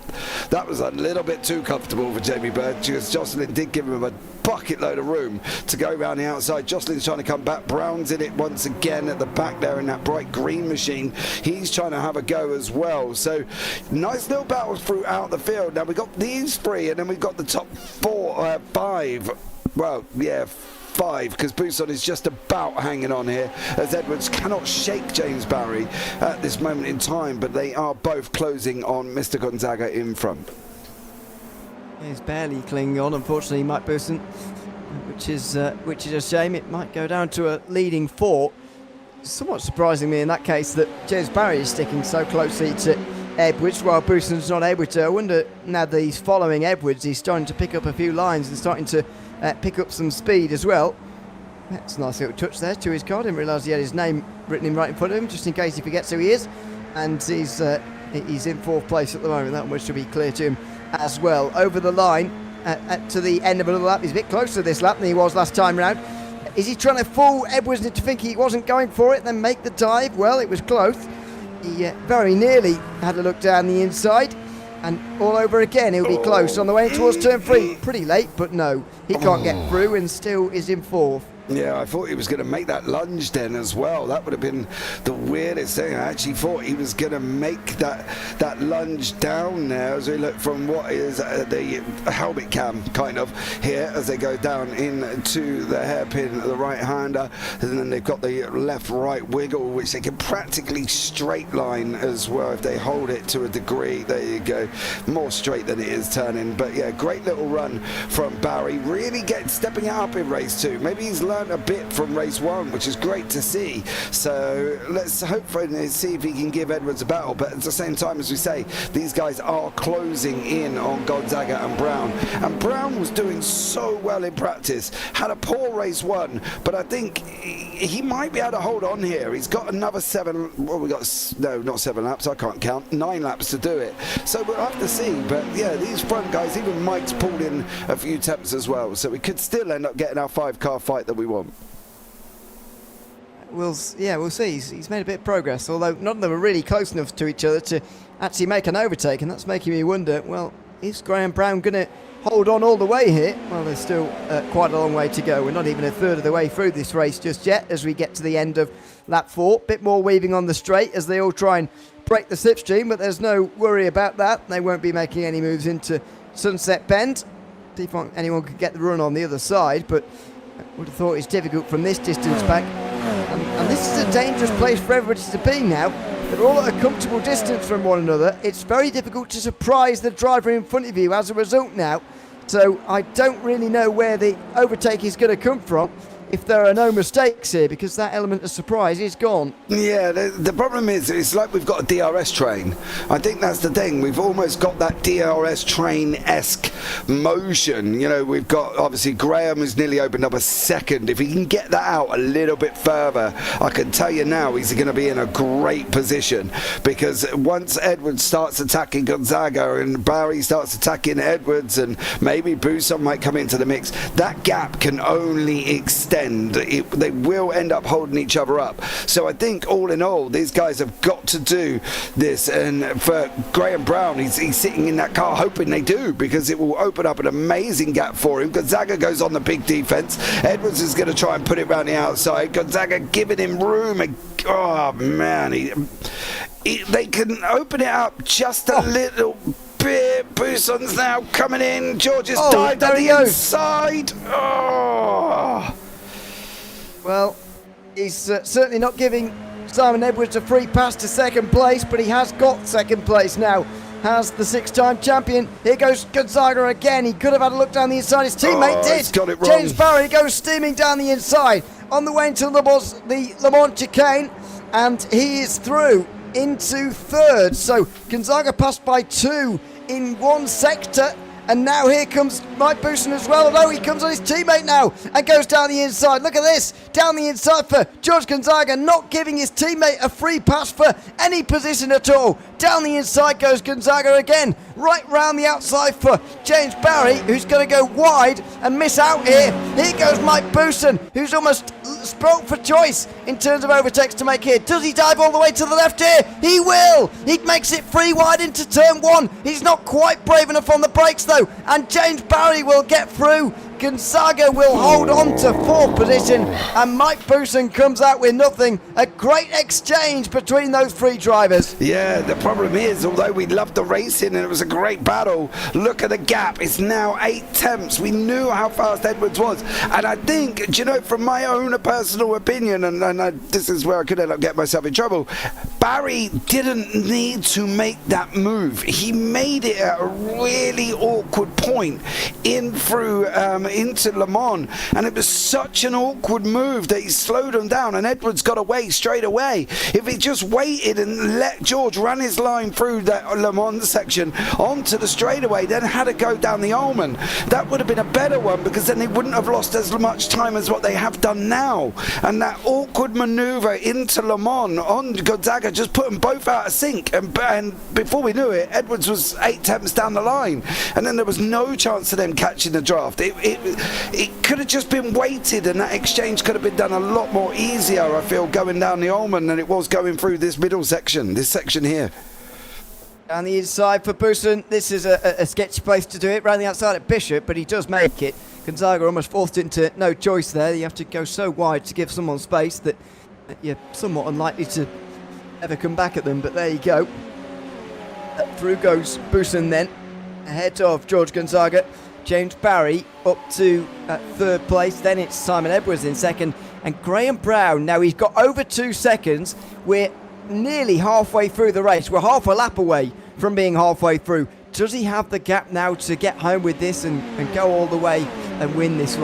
little bit too comfortable for Jamie Bird, because Jocelyn did give him a bucket load of room to go around the outside. Jocelyn's trying to come back. Brown's in it once again at the back there in that bright green machine. He's trying to have a go as well. So nice little battles throughout the field. Now we've got these 3 and then we've got the top 5. Well, yeah, 5, because Bousson is just about hanging on here as Edwards cannot shake James Barry at this moment in time, but they are both closing on Mr. Gonzaga in front. He's barely clinging on, unfortunately, Mike Bousson, which is a shame. It might go down to a leading 4. Somewhat surprising me in that case that James Barry is sticking so closely to Edwards while Bousson's not able to. I wonder now that he's following Edwards, he's starting to pick up a few lines and starting to pick up some speed as well. That's a nice little touch there to his card. Didn't realise he had his name written in right in front of him, just in case he forgets who he is. And he's in 4th place at the moment. That much should be clear to him as well. Over the line to the end of another lap. He's a bit closer this lap than he was last time round. Is he trying to fool Edwards into thinking he wasn't going for it, then make the dive? Well, it was close. He very nearly had a look down the inside. And all over again, he'll be close on the way towards turn 3. Pretty late, but no, he can't get through and still is in 4th. Yeah, I thought he was going to make that lunge then as well. That would have been the weirdest thing. I actually thought he was going to make that lunge down there as we look from what is the helmet cam kind of here as they go down into the hairpin, the right-hander, and then they've got the left-right wiggle, which they can practically straight line as well if they hold it to a degree. There you go. More straight than it is turning. But yeah, great little run from Barry. Really stepping it up in race 2. Maybe he's learned learned a bit from race 1, which is great to see. So let's hopefully see if he can give Edwards a battle. But at the same time, as we say, these guys are closing in on Gonzaga and Brown. And Brown was doing so well in practice, had a poor race 1, but I think he might be able to hold on here. He's got another 7, well, we got, no, not 7 laps, I can't count, 9 laps to do it. So we'll have to see. But yeah, these front guys, even Mike's pulled in a few temps as well. So we could still end up getting our 5-car fight that we want. We'll see. He's made a bit of progress, although none of them are really close enough to each other to actually make an overtake, and that's making me wonder, well, is Graham Brown going to hold on all the way here? Well, there's still quite a long way to go. We're not even a third of the way through this race just yet as we get to the end of lap 4. Bit more weaving on the straight as they all try and break the slipstream, but there's no worry about that. They won't be making any moves into Sunset Bend. See if anyone could get the run on the other side, but I would have thought it's difficult from this distance back. And this is a dangerous place for everybody to be now. They're all at a comfortable distance from one another. It's very difficult to surprise the driver in front of you as a result now. So I don't really know where the overtake is going to come from if there are no mistakes here, because that element of surprise is gone. Yeah, the problem is it's like we've got a DRS train. I think that's the thing. We've almost got that DRS train-esque motion. You know, we've got, obviously, Graham has nearly opened up a second. If he can get that out a little bit further, I can tell you now he's going to be in a great position, because once Edwards starts attacking Gonzaga and Barry starts attacking Edwards and maybe Buson might come into the mix, that gap can only extend. They will end up holding each other up. So I think all in all, these guys have got to do this. And for Graham Brown, he's sitting in that car hoping they do, because it will open up an amazing gap for him. Gonzaga goes on the big defense. Edwards is going to try and put it around the outside. Gonzaga giving him room. Oh man, they can open it up just a little bit. Buson's now coming in. George has dived on the inside. Oh. Well, he's certainly not giving Simon Edwards a free pass to second place, but he has got second place now. Has the 6-time champion. Here goes Gonzaga again. He could have had a look down the inside. His teammate did. Got it wrong. James Barry goes steaming down the inside on the way into the Le Mans chicane, and he is through into third. So Gonzaga passed by 2 in one sector. And now here comes Mike Buson as well, although he comes on his teammate now and goes down the inside. Look at this, down the inside for George Gonzaga, not giving his teammate a free pass for any position at all. Down the inside goes Gonzaga again, right round the outside for James Barry, who's going to go wide and miss out here. Here goes Mike Buson, who's almost spoilt for choice in terms of overtakes to make here. Does he dive all the way to the left here? He will! He makes it free wide into turn 1. He's not quite brave enough on the brakes though, and James Barry will get through. Gonzaga will hold on to 4th position, and Mike Buson comes out with nothing. A great exchange between those 3 drivers. Yeah, the problem is, although we loved the racing and it was a great battle, look at the gap. It's now 8 tenths. We knew how fast Edwards was. And I think, you know, from my own personal opinion, and this is where I could end up getting myself in trouble, Barry didn't need to make that move. He made it at a really awkward point in through into Le Mans, and it was such an awkward move that he slowed him down, and Edwards got away straight away. If he just waited and let George run his line through that Le Mans section onto the straightaway, then had to go down the Ullman, that would have been a better one, because then they wouldn't have lost as much time as what they have done now. And that awkward maneuver into Le Mans on Gonzaga just put them both out of sync, and before we knew it, Edwards was 8 tenths down the line, and then there was no chance of them catching the draft. It could have just been weighted, and that exchange could have been done a lot more easier, I feel, going down the Ullman than it was going through this middle section, this section here. Down the inside for Buson. This is a sketchy place to do it, round the outside at Bishop, but he does make it. Gonzaga almost forced into no choice there. You have to go so wide to give someone space that you're somewhat unlikely to ever come back at them, but there you go. Through goes Buson then, ahead of George Gonzaga. James Barry up to 3rd place, then it's Simon Edwards in 2nd, and Graham Brown, now he's got over 2 seconds. We're nearly halfway through the race. We're half a lap away from being halfway through. Does he have the gap now to get home with this and go all the way and win this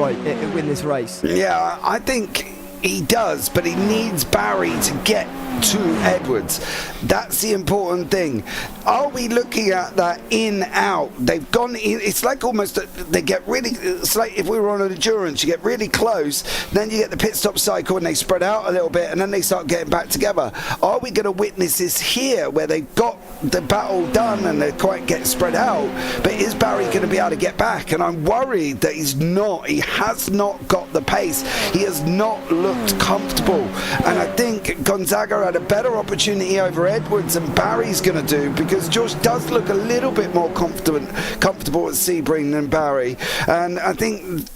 race. Yeah, I think he does, but he needs Barry to get to Edwards. That's the important thing. Are we looking at that in-out? They've gone in. It's like almost they get really, it's like if we were on an endurance, you get really close, then you get the pit stop cycle and they spread out a little bit and then they start getting back together. Are we going to witness this here where they've got the battle done and they're quite getting spread out, but is Barry going to be able to get back? And I'm worried that he's not. He has not got the pace. He has not looked comfortable, and I think Gonzaga had a better opportunity over Edwards than Barry's going to do, because George does look a little bit more comfortable at Sebring than Barry, and I think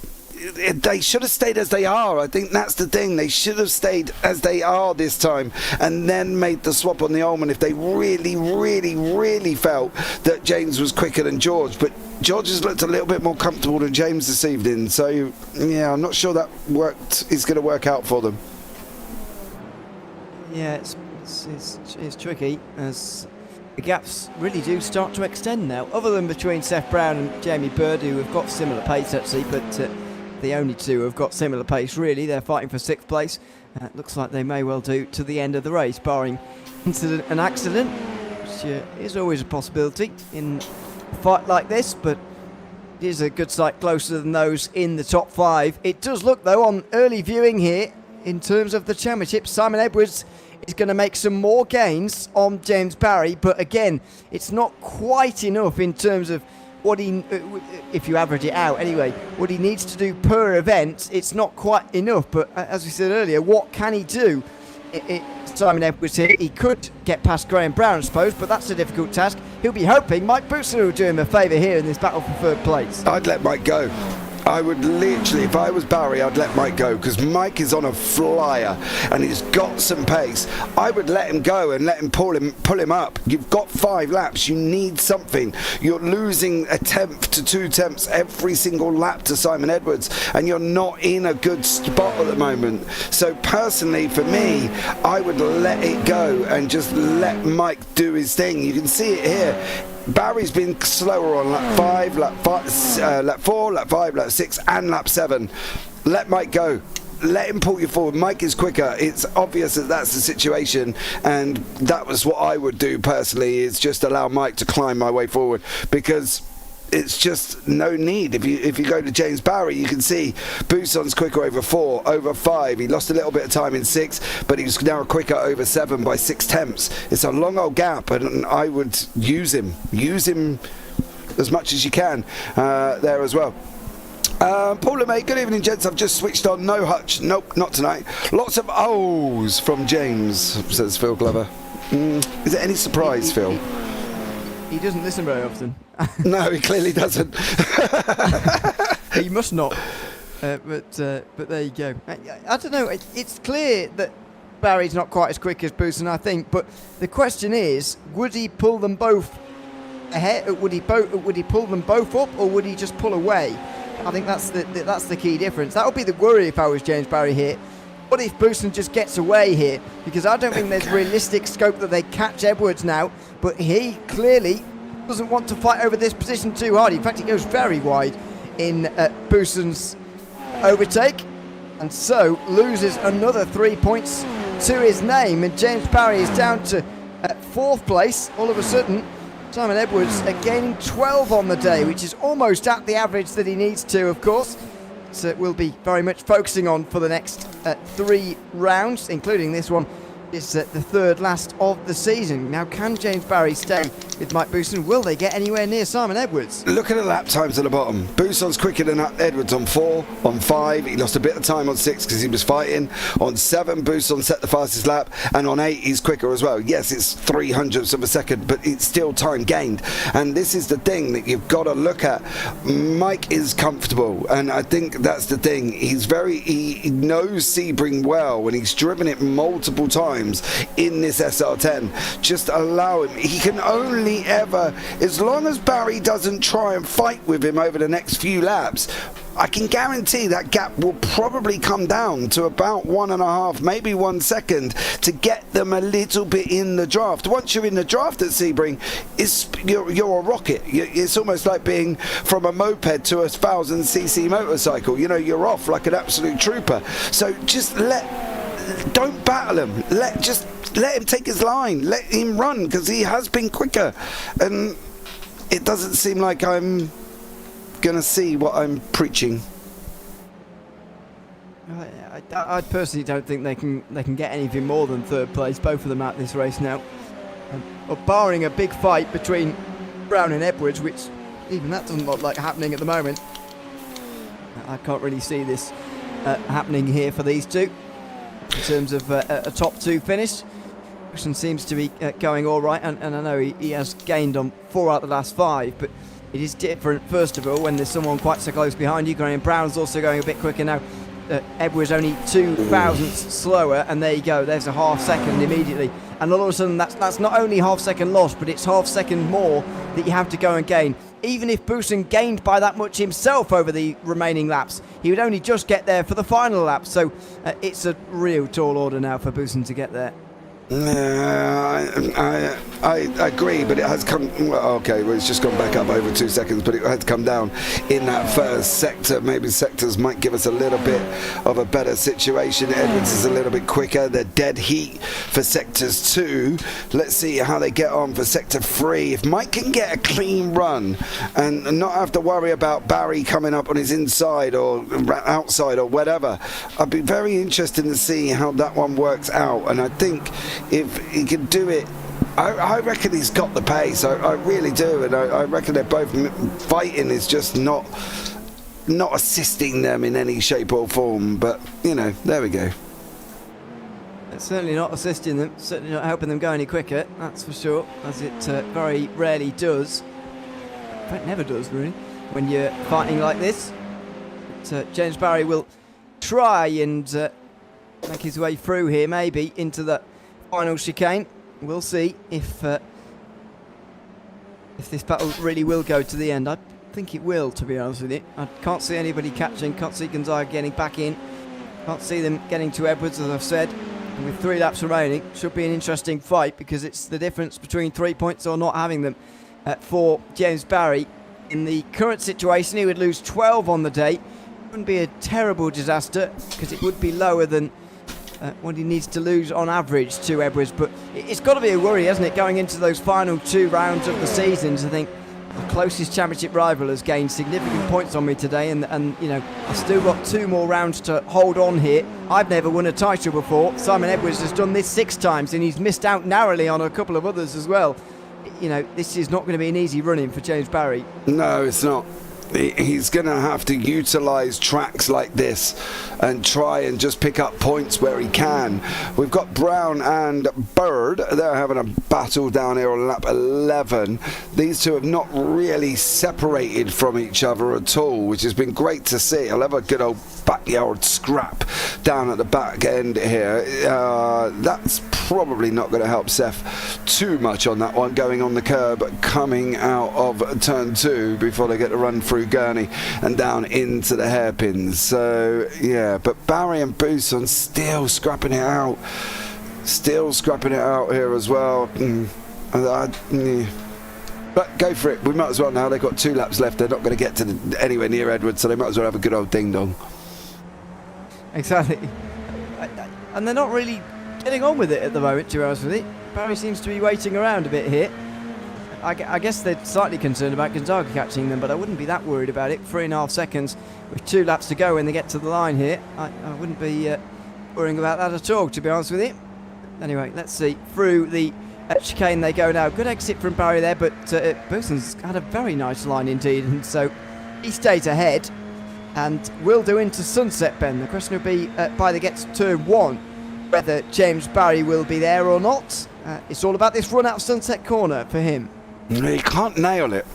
they should have stayed as they are. I think that's the thing. They should have stayed as they are this time and then made the swap on the Ullman if they really, really, really felt that James was quicker than George. But George has looked a little bit more comfortable than James this evening. So, yeah, I'm not sure that is going to work out for them. Yeah, it's tricky as the gaps really do start to extend now, other than between Seth Brown and Jamie Bird, who have got similar pace actually, but the only two have got similar pace really. They're fighting for 6th place. Looks like they may well do to the end of the race, barring an accident, which is always a possibility in a fight like this, but it is a good sight closer than those in the top 5. It does look though on early viewing here in terms of the championship, Simon Edwards is going to make some more gains on James Barry, but again, it's not quite enough in terms of what he, if you average it out anyway, what he needs to do per event. It's not quite enough, but as we said earlier, what can he do? Simon Edwards here, he could get past Graham Brown I suppose, but that's a difficult task. He'll be hoping Mike Bootson will do him a favour here in this battle for 3rd place. I'd let Mike go. I would literally, if I was Barry, I'd let Mike go, because Mike is on a flyer and he's got some pace. I would let him go and let him pull him up. You've got 5 laps. You need something. You're losing a tenth to 2 tenths every single lap to Simon Edwards, and you're not in a good spot at the moment. So personally, for me, I would let it go and just let Mike do his thing. You can see it here. Barry's been slower on lap 5, lap 4, lap 5, lap 6 and lap 7. Let Mike go. Let him pull you forward. Mike is quicker. It's obvious that that's the situation, and that was what I would do personally, is just allow Mike to climb my way forward, because it's just no need. If you go to James Barry, you can see Buson's quicker over 4, over 5. He lost a little bit of time in 6, but he's now quicker over 7 by 6 tenths. It's a long old gap, and I would use him as much as you can there as well. Paula May, good evening gents, I've just switched on. No Hutch, nope, not tonight. Lots of O's from James, says Phil Glover. Is there any surprise, Phil? He doesn't listen very often. No, he clearly doesn't. He must not. But there you go. I don't know. It's clear that Barry's not quite as quick as Bootson, I think. But the question is, would he pull them both ahead? Would he pull them both up, or would he just pull away? I think that's the key difference. That would be the worry if I was James Barry here. What if Bootson just gets away here? Because I don't think there's realistic scope that they catch Edwards now. But he clearly doesn't want to fight over this position too hard. In fact, he goes very wide in Booson's overtake, and so loses another 3 points to his name. And James Barry is down to 4th place. All of a sudden, Simon Edwards gaining 12 on the day, which is almost at the average that he needs to, of course. So we'll be very much focusing on for the next 3 rounds, including this one. Is the 3rd last of the season. Now, can James Barry stay with Mike Bootson? Will they get anywhere near Simon Edwards? Look at the lap times at the bottom. Booson's quicker than Edwards on 4, on 5. He lost a bit of time on 6 because he was fighting. On 7, Booson set the fastest lap, and on 8, he's quicker as well. Yes, it's 0.03 of a second, but it's still time gained. And this is the thing that you've got to look at. Mike is comfortable, and I think that's the thing. He knows Sebring well, and he's driven it multiple times in this SR10. Just allow him. He can only ever, as long as Barry doesn't try and fight with him over the next few laps, I can guarantee that gap will probably come down to about 1.5, maybe 1 second to get them a little bit in the draft. Once you're in the draft at Sebring, you're a rocket. It's almost like being from a moped to a 1000cc motorcycle. You know, you're off like an absolute trooper. So just don't battle him. Let him take his line. Let him run, because he has been quicker. And it doesn't seem like I'm gonna see what I'm preaching. I personally don't think they can get anything more than third place, both of them at this race now. Barring a big fight between Brown and Edwards, which even that doesn't look like happening at the moment. I can't really see this happening here for these two in terms of a top 2 finish. Christian seems to be going all right, and I know he has gained on 4 out of the last 5, but it is different, first of all, when there's someone quite so close behind you. Graham Brown's also going a bit quicker now. Edwards only 2 thousandths slower, and there you go, there's a half second immediately. And all of a sudden, that's not only half second lost, but it's half second more that you have to go and gain. Even if Bousson gained by that much himself over the remaining laps, he would only just get there for the final lap. So it's a real tall order now for Bousson to get there. I agree, but it has come. Well, okay, well, it's just gone back up over 2 seconds, but it had come down in that first sector. Maybe sectors might give us a little bit of a better situation. Edwards is a little bit quicker. They're dead heat for sectors 2. Let's see how they get on for sector 3. If Mike can get a clean run and not have to worry about Barry coming up on his inside or outside or whatever, I'd be very interested to see how that one works out. And I think if he can do it, I reckon he's got the pace. I really do, and I reckon they're both fighting is just not assisting them in any shape or form. But you know, there we go. It's certainly not assisting them, certainly not helping them go any quicker, that's for sure, as it very rarely does. In fact, never does, really, when you're fighting like this. But, James Barry will try and make his way through here, maybe into the final chicane. We'll see if this battle really will go to the end. I think it will, to be honest with you. I can't see anybody catching, can't see Gonzaga getting back in, can't see them getting to Edwards, as I've said. And with 3 laps remaining, should be an interesting fight, because it's the difference between 3 points or not having them for James Barry. In the current situation, he would lose 12 on the day. It wouldn't be a terrible disaster, because it would be lower than what he needs to lose on average to Edwards. But it's got to be a worry, hasn't it, going into those final 2 rounds of the season, to think the closest championship rival has gained significant points on me today, and you know, I've still got 2 more rounds to hold on here. I've never won a title before. Simon Edwards has done this 6 times, and he's missed out narrowly on a couple of others as well. You know, this is not going to be an easy run-in for James Barry. No, it's not. He's going to have to utilise tracks like this and try and just pick up points where he can. We've got Brown and Bird. They're having a battle down here on lap 11. These two have not really separated from each other at all, which has been great to see. I'll have a good old backyard scrap down at the back end here. That's probably not going to help Seth too much on that one, going on the curb, coming out of turn 2 before they get to run through Gurney and down into the hairpins. So yeah, but Barry and Bousson still scrapping it out here as well. But go for it, we might as well now. They've got 2 laps left. They're not going to get to anywhere near Edwards, so they might as well have a good old ding dong. Exactly. And they're not really getting on with it at the moment, to be honest with you. Barry seems to be waiting around a bit here. I guess they're slightly concerned about Gonzaga catching them, but I wouldn't be that worried about it. 3.5 seconds with 2 laps to go when they get to the line here. I wouldn't be worrying about that at all, to be honest with you. Anyway, let's see. Through the chicane they go now. Good exit from Barry there, but Bousson's had a very nice line indeed, and so he stays ahead and will do into Sunset Bend. The question will be by the gets to turn 1, whether James Barry will be there or not. It's all about this run out of Sunset Corner for him. He can't nail it.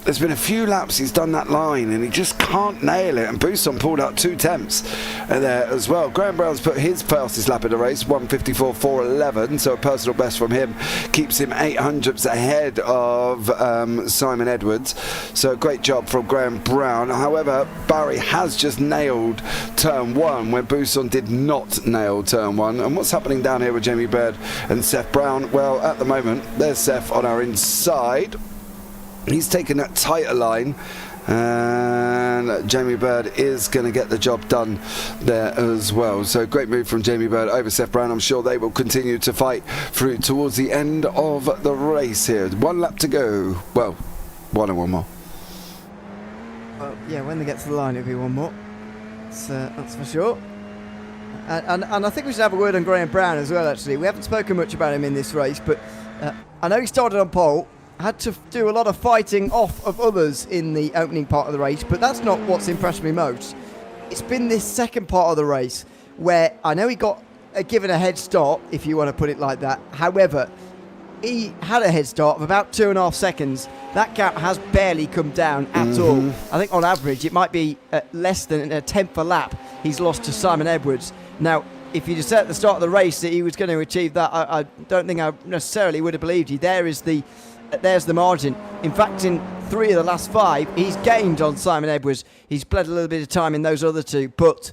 there's been a few laps he's done that line and he just can't nail it, and Buson pulled out 2 temps there as well. Graham Brown's put his fastest lap of the race, 1:54.411, so a personal best from him keeps him 800ths ahead of Simon Edwards, so great job from Graham Brown. However, Barry has just nailed turn 1 when Buson did not nail turn 1. And what's happening down here with Jamie Bird and Seth Brown? Well, at the moment there's Seth on our inside. He's taken that tighter line, and Jamie Bird is going to get the job done there as well. So great move from Jamie Bird over Seth Brown. I'm sure they will continue to fight through towards the end of the race here. 1 lap to go. Well, 1 and 1 more. Well, yeah, when they get to the line, it'll be 1 more. That's for sure. And I think we should have a word on Graham Brown as well, actually. We haven't spoken much about him in this race, but I know he started on pole, had to do a lot of fighting off of others in the opening part of the race, but that's not what's impressed me most. It's been this second part of the race where I know he got given a head start, if you want to put it like that. However, he had a head start of about 2.5 seconds. That gap has barely come down at all. I think on average it might be less than a tenth a lap he's lost to Simon Edwards. Now, if you'd have said at the start of the race that he was going to achieve that, I don't think I necessarily would have believed you. There's the margin. In fact, in 3 of the last 5, he's gained on Simon Edwards. He's bled a little bit of time in those other 2, but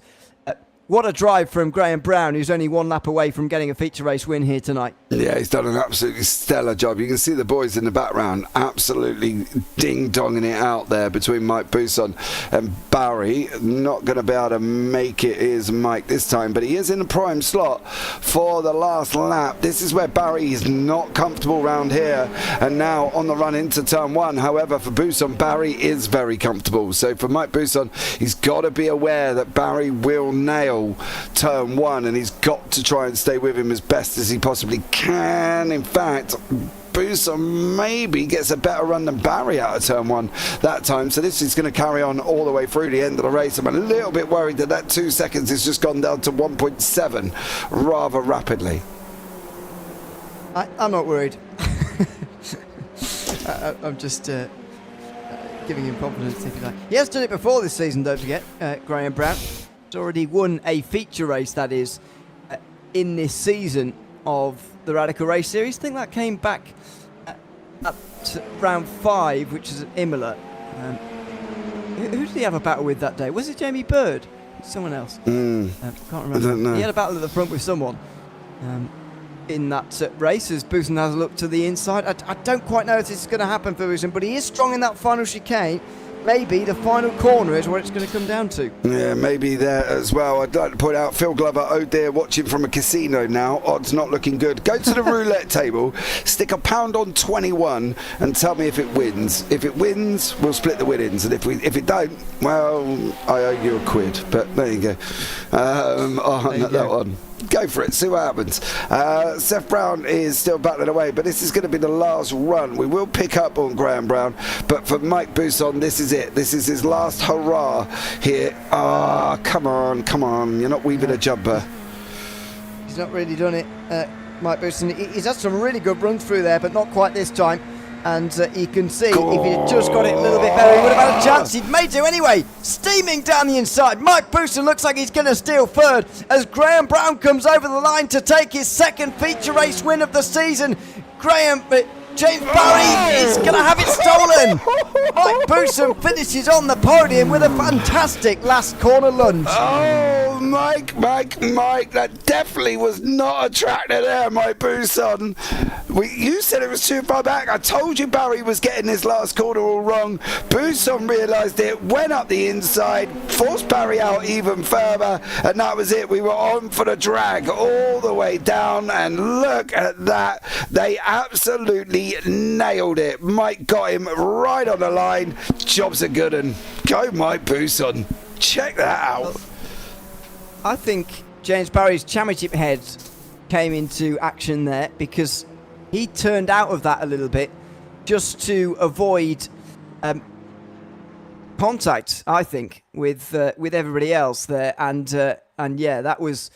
what a drive from Graham Brown, who's only 1 lap away from getting a feature race win here tonight. Yeah, he's done an absolutely stellar job. You can see the boys in the background absolutely ding-donging it out there between Mike Buson and Barry. Not going to be able to make it is Mike this time, but he is in the prime slot for the last lap. This is where Barry is not comfortable round here, and now on the run into turn 1. However, for Buson, Barry is very comfortable. So for Mike Buson, he's got to be aware that Barry will nail turn 1, and he's got to try and stay with him as best as he possibly can. In fact, Buson maybe gets a better run than Barry out of turn 1 that time, so this is going to carry on all the way through the end of the race. I'm a little bit worried that 2 seconds has just gone down to 1.7 rather rapidly. I'm not worried. I'm just giving him confidence, if you like. He has done it before this season, don't forget, Graham Brown. He's already won a feature race, that is, in this season of the Radical Race Series. I think that came back at round 5, which is at Imola. Who did he have a battle with that day? Was it Jamie Bird? Someone else? Can't remember. I don't know. He had a battle at the front with someone in that race as Buson has a look to the inside. I don't quite know if this is going to happen for Buson, but he is strong in that final chicane. Maybe the final corner is where it's going to come down to. Yeah, maybe there as well. I'd like to point out Phil Glover, oh dear, watching from a casino now. Odds not looking good. Go to the roulette table, stick £1 on 21 and tell me if it wins. If it wins, we'll split the winnings. And if it don't, well, I owe you £1. But there you go. That one. Go for it, see what happens. Seth Brown is still battling away, but this is going to be the last run. We will pick up on Graham Brown, but for Mike Buson, this is it. This is his last hurrah here. Come on, you're not weaving a jumper. He's not really done it, Mike Buson. He's had some really good runs through there, but not quite this time. And you can see if he'd just got it a little bit better, he would have had a chance. He may do anyway. Steaming down the inside. Mike Buson looks like he's going to steal third as Graham Brown comes over the line to take his second feature race win of the season. James Barry is going to have it stolen. Mike Buson finishes on the podium with a fantastic last corner lunge. Oh, Mike, that definitely was not a tractor there, Mike Buson. You said it was too far back. I told you Barry was getting his last corner all wrong. Buson realised it, went up the inside, forced Barry out even further, and that was it. We were on for the drag all the way down, and look at that. They absolutely nailed it. Mike got him right on the line. Job's a good one. Go Mike Buson. Check that out. I think James Barry's championship head came into action there because he turned out of that a little bit just to avoid contact, I think, with everybody else there, and yeah, that was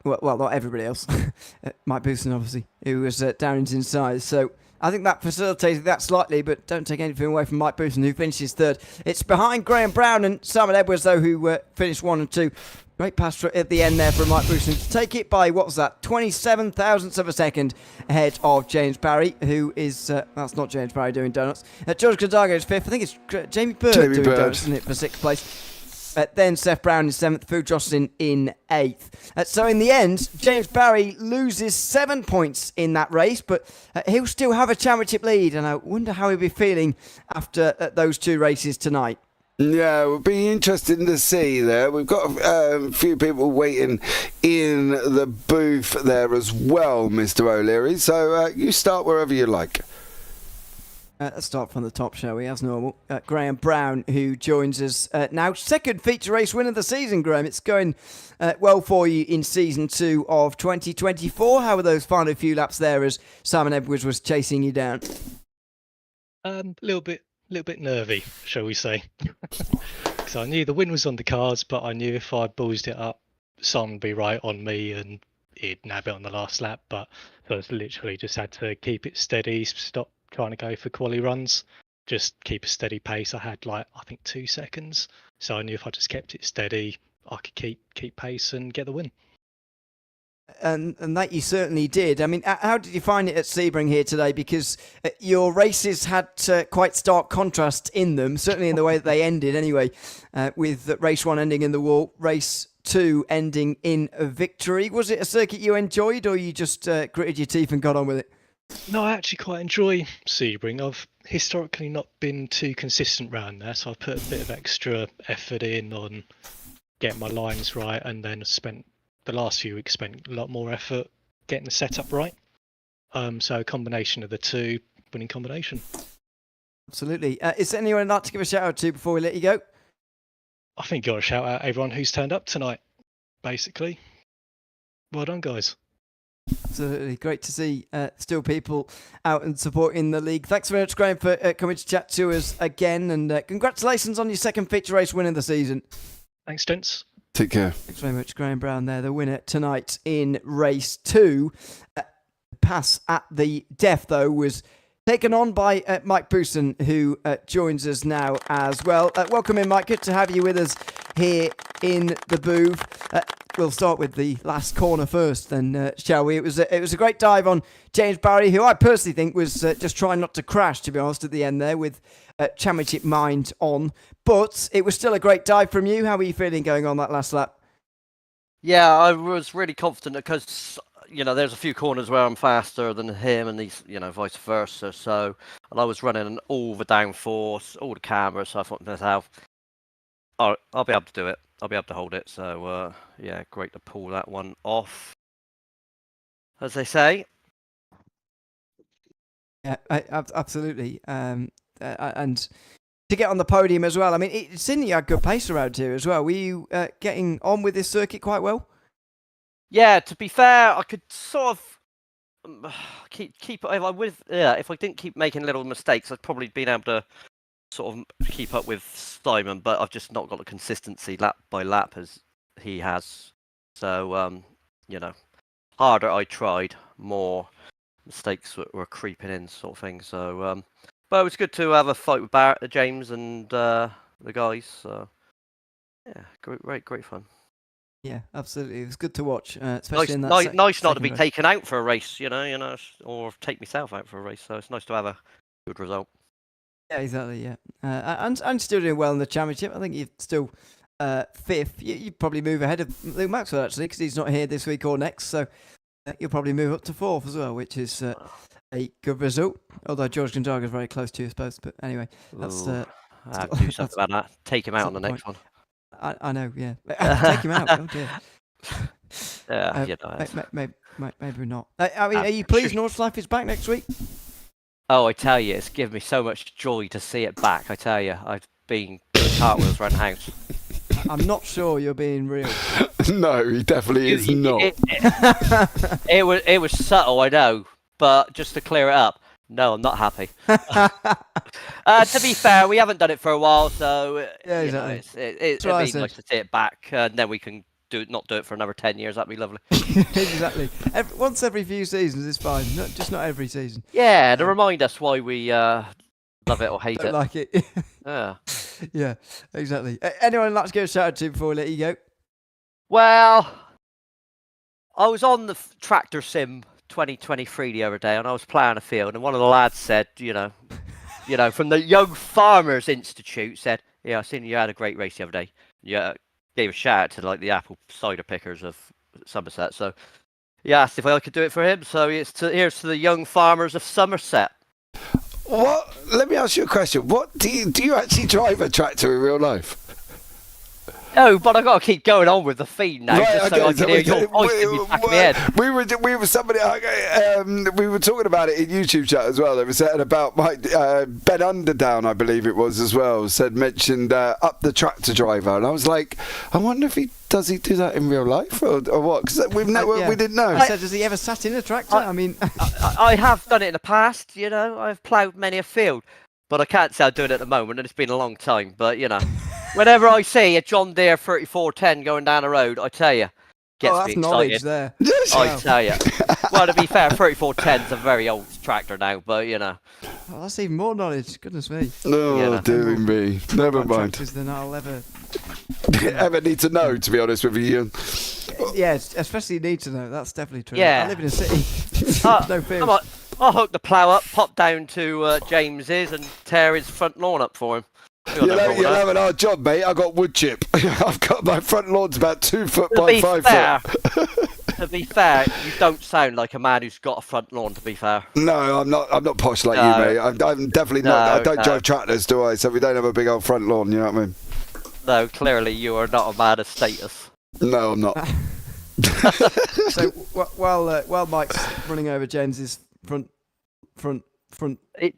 well, not everybody else. Mike Buson, obviously, who was down his inside. So I think that facilitated that slightly, but don't take anything away from Mike Booston, who finishes third. It's behind Graham Brown and Simon Edwards, though, who finished 1 and 2. Great pass at the end there from Mike Booston to take it by, what was that, 27 thousandths of a second ahead of James Barry, who is, that's not James Barry doing donuts. George Gonzaga is 5th. I think it's Jamie Bird doing donuts, isn't it, for 6th place. Then Seth Brown in 7th, Fu Jocelyn in 8th. So in the end, James Barry loses 7 points in that race, but he'll still have a championship lead, and I wonder how he'll be feeling after those 2 races tonight. Yeah, it would be interesting to see there. We've got a few people waiting in the booth there as well, Mr. O'Leary, so you start wherever you like. Let's start from the top, shall we, as normal. Graham Brown, who joins us now. Second feature race win of the season, Graham. It's going well for you in season 2 of 2024. How were those final few laps there as Simon Edwards was chasing you down? A little bit nervy, shall we say. Because I knew the win was on the cards, but I knew if I bullsed it up, someone would be right on me and he'd nab it on the last lap. But so I literally just had to keep it steady, stop trying to go for quali runs, just keep a steady pace. I had I think 2 seconds, so I knew if I just kept it steady, I could keep pace and get the win. And that you certainly did. I mean, how did you find it at Sebring here today? Because your races had quite stark contrast in them, certainly in the way that they ended anyway, with race 1 ending in the wall, race 2 ending in a victory. Was it a circuit you enjoyed, or you just gritted your teeth and got on with it? No, I actually quite enjoy Sebring. I've historically not been too consistent around there, so I've put a bit of extra effort in on getting my lines right, and then spent the last few weeks a lot more effort getting the setup right. So a combination of the two, winning combination. Absolutely. Is there anyone I'd like to give a shout out to before we let you go? I think you got to shout out everyone who's turned up tonight, basically. Well done, guys. Absolutely. Great to see still people out and supporting the league. Thanks very much, Graham, for coming to chat to us again. And congratulations on your second feature race win of the season. Thanks, gents. Take care. Thanks very much, Graham Brown there, the winner tonight in race 2. Pass at the death, though, was taken on by Mike Booston, who joins us now as well. Welcome in, Mike. Good to have you with us here in the booth. We'll start with the last corner first, then, shall we? It was a great dive on James Barry, who I personally think was just trying not to crash, to be honest, at the end there, with championship mind on. But it was still a great dive from you. How were you feeling going on that last lap? Yeah, I was really confident because, there's a few corners where I'm faster than him and these, vice versa. So, and I was running all the downforce, all the cameras, so I thought to myself, I'll be able to do it. I'll be able to hold it. So, yeah, great to pull that one off, as they say. Yeah, absolutely. And to get on the podium as well. I mean, it seemed you had good pace around here as well. Were you getting on with this circuit quite well? Yeah, to be fair, I could sort of keep if I didn't keep making little mistakes, I'd probably been able to sort of keep up with Simon, but I've just not got the consistency lap by lap as he has. So, harder I tried, more mistakes were creeping in, sort of thing. So, but it was good to have a fight with James and the guys. So, yeah, great fun. Yeah, absolutely. It was good to watch, especially nice not to be taken out for a race, or take myself out for a race. So it's nice to have a good result. Yeah, exactly. Yeah, and still doing well in the championship. I think you're still 5th. You probably move ahead of Luke Maxwell actually, because he's not here this week or next. So you'll probably move up to 4th as well, which is a good result. Although George Gonzaga is very close to you, I suppose. But anyway, that's. I have to do something about that. Take him out on the next one. I know, yeah. Take him out. Oh dear. Yeah, maybe not. I mean, are you pleased North Life is back next week? Oh, I tell you, it's given me so much joy to see it back. I tell you, I've been doing cartwheels around the house. I'm not sure you're being real. No, he definitely is not. It was subtle, I know, but just to clear it up, no, I'm not happy. To be fair, we haven't done it for a while, so yeah, exactly. It'd be nice to see it back, and then we can not do it for another 10 years. That'd be lovely. Exactly. Once every few seasons is fine. Just not every season. Yeah, to remind us why we love it or hate Don't it. like it. Yeah. Yeah, exactly. Anyone like to give a shout out to before we let you go? Well, I was on the Tractor Sim 2023 the other day, and I was playing a field, and one of the lads said, from the Young Farmers Institute, said, "Yeah, I seen you had a great race the other day." Yeah, gave a shout out to like the apple cider pickers of Somerset. So he asked if I could do it for him. So here's to the young farmers of Somerset. What? Let me ask you a question. What do you actually drive a tractor in real life? No, but I've got to keep going on with the feed now, Right, just so I can hear your voice in the back of my head. We were somebody. We were talking about it in YouTube chat as well. They were saying about Ben Underdown, I believe it was as well. Mentioned up the tractor driver, and I was like, I wonder if does he do that in real life or what? Because we didn't know. I said, has he ever sat in a tractor? I mean, I have done it in the past. I've ploughed many a field, but I can't say I'm doing it at the moment, and it's been a long time. But whenever I see a John Deere 3410 going down the road, I tell you, gets that's me excited. knowledge there. I tell you. Well, to be fair, 3410's a very old tractor now, but Oh, that's even more knowledge. Goodness me. Oh, dear me. Never mind. Than I'll ever need to know, to be honest with you, Ian. Yeah, especially need to know. That's definitely true. Yeah. I live in a city. No fear. Come on. I'll hook the plough up, pop down to James's and tear his front lawn up for him. You'll have an hard job, mate. I've got wood chip. I've got my front lawn's about 2 foot by 5 foot. To be fair, you don't sound like a man who's got a front lawn. To be fair. No, I'm not posh like you, mate. I'm definitely not. I don't drive tractors, do I? So we don't have a big old front lawn. You know what I mean? No, clearly you are not a man of status. No, I'm not. So while Mike's running over James's front.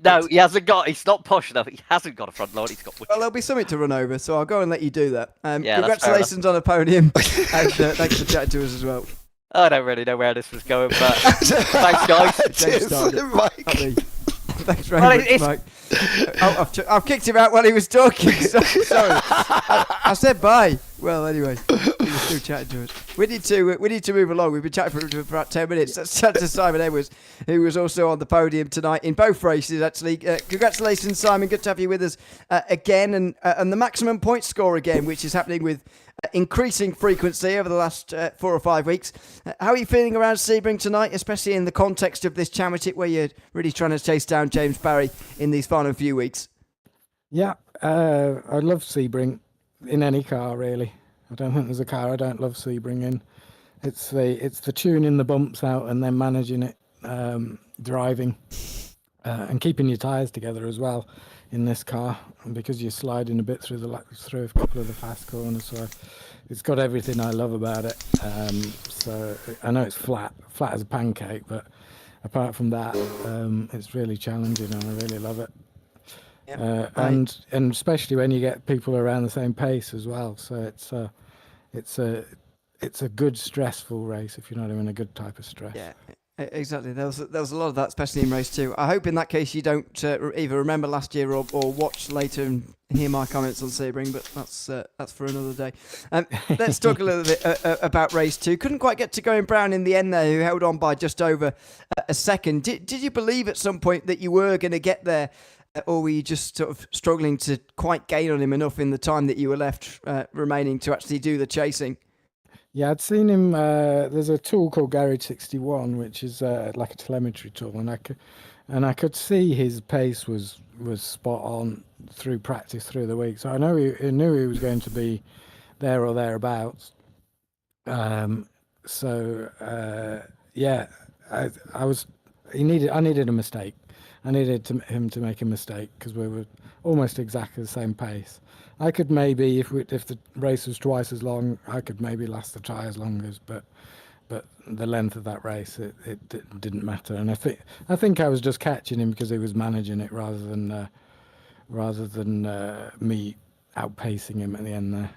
No, he hasn't got. He's not posh enough. He hasn't got a front lawn. He's got. Well, there'll be something to run over, so I'll go and let you do that. Yeah, congratulations on a podium, and thanks for chatting to us as well. I don't really know where this was going, but thanks, guys. Cheers, Mike. Thanks very much, Mike. I've kicked him out while he was talking. Sorry. I said bye. Well, anyway, he was still chatting to us. We need to move along. We've been chatting for about 10 minutes. Let's chat to Simon Edwards, who was also on the podium tonight in both races, actually. Congratulations, Simon. Good to have you with us again. And the maximum point score again, which is happening with increasing frequency over the last 4 or 5 weeks. How are you feeling around Sebring tonight, especially in the context of this championship where you're really trying to chase down James Barry in these final few weeks? Yeah, I love Sebring in any car, really. I don't think there's a car I don't love Sebring in. It's the tuning the bumps out and then managing it, driving, and keeping your tyres together as well in this car, because you're sliding a bit through a couple of the fast corners. So it's got everything I love about it. So I know it's flat as a pancake, but apart from that, it's really challenging and I really love it. Yep. And especially when you get people around the same pace as well. So it's a good stressful race, if you know what I mean, a good type of stress. Yeah. Exactly. There was a lot of that, especially in race 2. I hope in that case you don't either remember last year or watch later and hear my comments on Sebring, but that's for another day. Let's talk a little bit about race 2. Couldn't quite get to Going Brown in the end there, who held on by just over a second. Did you believe at some point that you were going to get there, or were you just sort of struggling to quite gain on him enough in the time that you were left remaining to actually do the chasing? Yeah, I'd seen him. There's a tool called Garage 61, which is like a telemetry tool, and I could see his pace was spot on through practice through the week. So I knew he was going to be there or thereabouts. Yeah, I needed a mistake. I needed him to make a mistake because we were almost exactly the same pace. I could maybe, if the race was twice as long, I could maybe last the tyres longer, but the length of that race, it didn't matter. And I think I was just catching him because he was managing it rather than me outpacing him at the end there.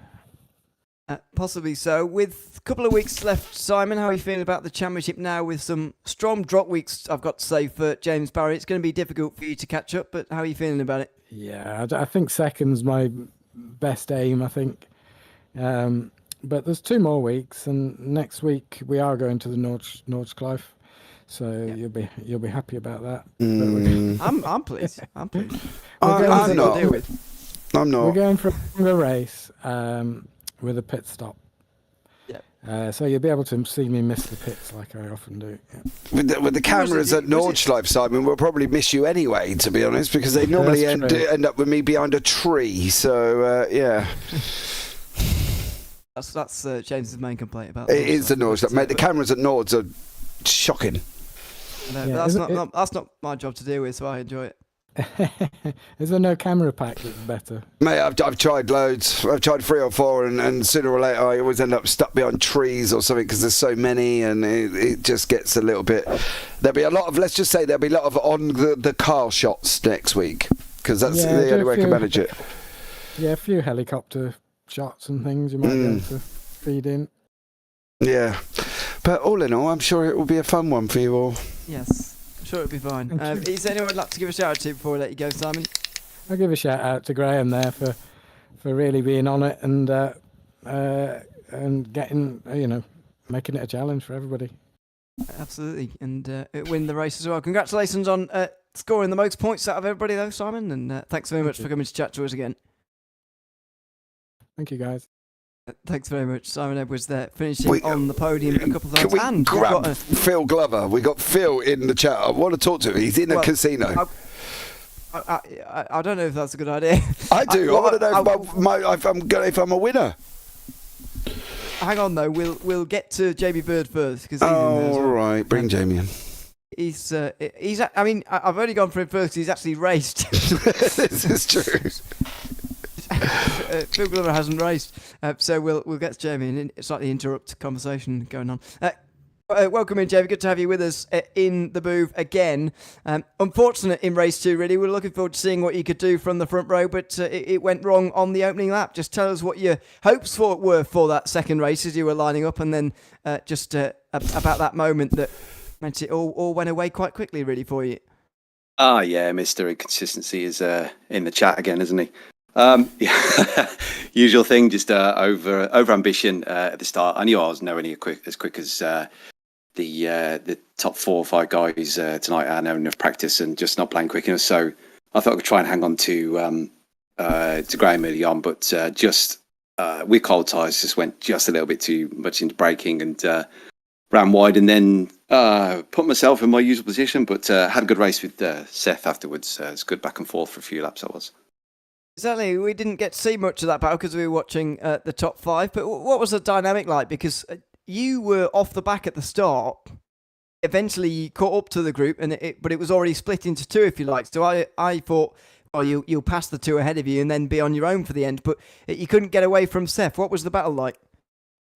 Possibly so. With a couple of weeks left, Simon, how are you feeling about the championship now with some strong drop weeks, I've got to say, for James Barry? It's going to be difficult for you to catch up, but how are you feeling about it? Yeah, I think second's my best aim, I think. but there's 2 more weeks, and next week we are going to the Nordschleife, so you'll be happy about that. I'm pleased. I'm pleased. I'm not. I'm not. We're going for a race with a pit stop. So you'll be able to see me miss the pits like I often do. Yeah. With the cameras at Nordschleife, Simon, we'll probably miss you anyway, to be honest, because they normally end up with me behind a tree. So, yeah. That's James's main complaint about it. Is the Nordschleife. Mate, the cameras at Nords are shocking. That's not my job to deal with, so I enjoy it. Is there no camera pack that's better? Mate, I've tried loads. I've tried 3 or 4, and sooner or later I always end up stuck behind trees or something because there's so many, and it just gets a little bit. There'll be a lot of, let's just say, there'll be a lot of on the car shots next week because that's the only way I can manage it. Yeah, a few helicopter shots and things you might be able to feed in. Yeah, but all in all, I'm sure it will be a fun one for you all. Yes. Sure, it'll be fine. Is there anyone I'd like to give a shout out to before I let you go, Simon? I'll give a shout out to Graham there for really being on it and getting, making it a challenge for everybody. Absolutely, and win the race as well. Congratulations on scoring the most points out of everybody, though, Simon, and thanks very much for coming to chat to us again. Thank you, guys. Thanks very much. Simon Edwards there, finishing on the podium a couple of times. Can we grab Phil Glover? We got Phil in the chat. I want to talk to him. He's in a casino. I don't know if that's a good idea. I do. I want to know if I'm a winner. Hang on, though. We'll get to Jamie Bird first because he's in there as well. All right, bring Jamie in. He's. I mean, I've only gone for him first because he's actually raced. This is true. Phil Glover hasn't raced, so we'll get to Jamie and slightly interrupt conversation going on. Welcome in, Jamie. Good to have you with us in the booth again. Unfortunate in race 2, really. We're looking forward to seeing what you could do from the front row, but it went wrong on the opening lap. Just tell us what your hopes were for that second race as you were lining up, and then just about that moment that meant it all went away quite quickly, really, for you. Yeah, Mr. Inconsistency is in the chat again, isn't he? Yeah, usual thing, just over ambition at the start. I knew I was nowhere near as quick as the top 4 or 5 guys tonight. I had enough practice and just not playing quick enough. So I thought I could try and hang on to Graham early on, but with cold tyres, just went just a little bit too much into braking and ran wide, and then put myself in my usual position. But had a good race with Seth afterwards. It's good back and forth for a few laps. I was. Exactly. We didn't get to see much of that battle because we were watching the top 5. But what was the dynamic like? Because you were off the back at the start. Eventually, you caught up to the group, but it was already split into 2, if you like. So I thought, well, you'll pass the 2 ahead of you and then be on your own for the end. But you couldn't get away from Seth. What was the battle like?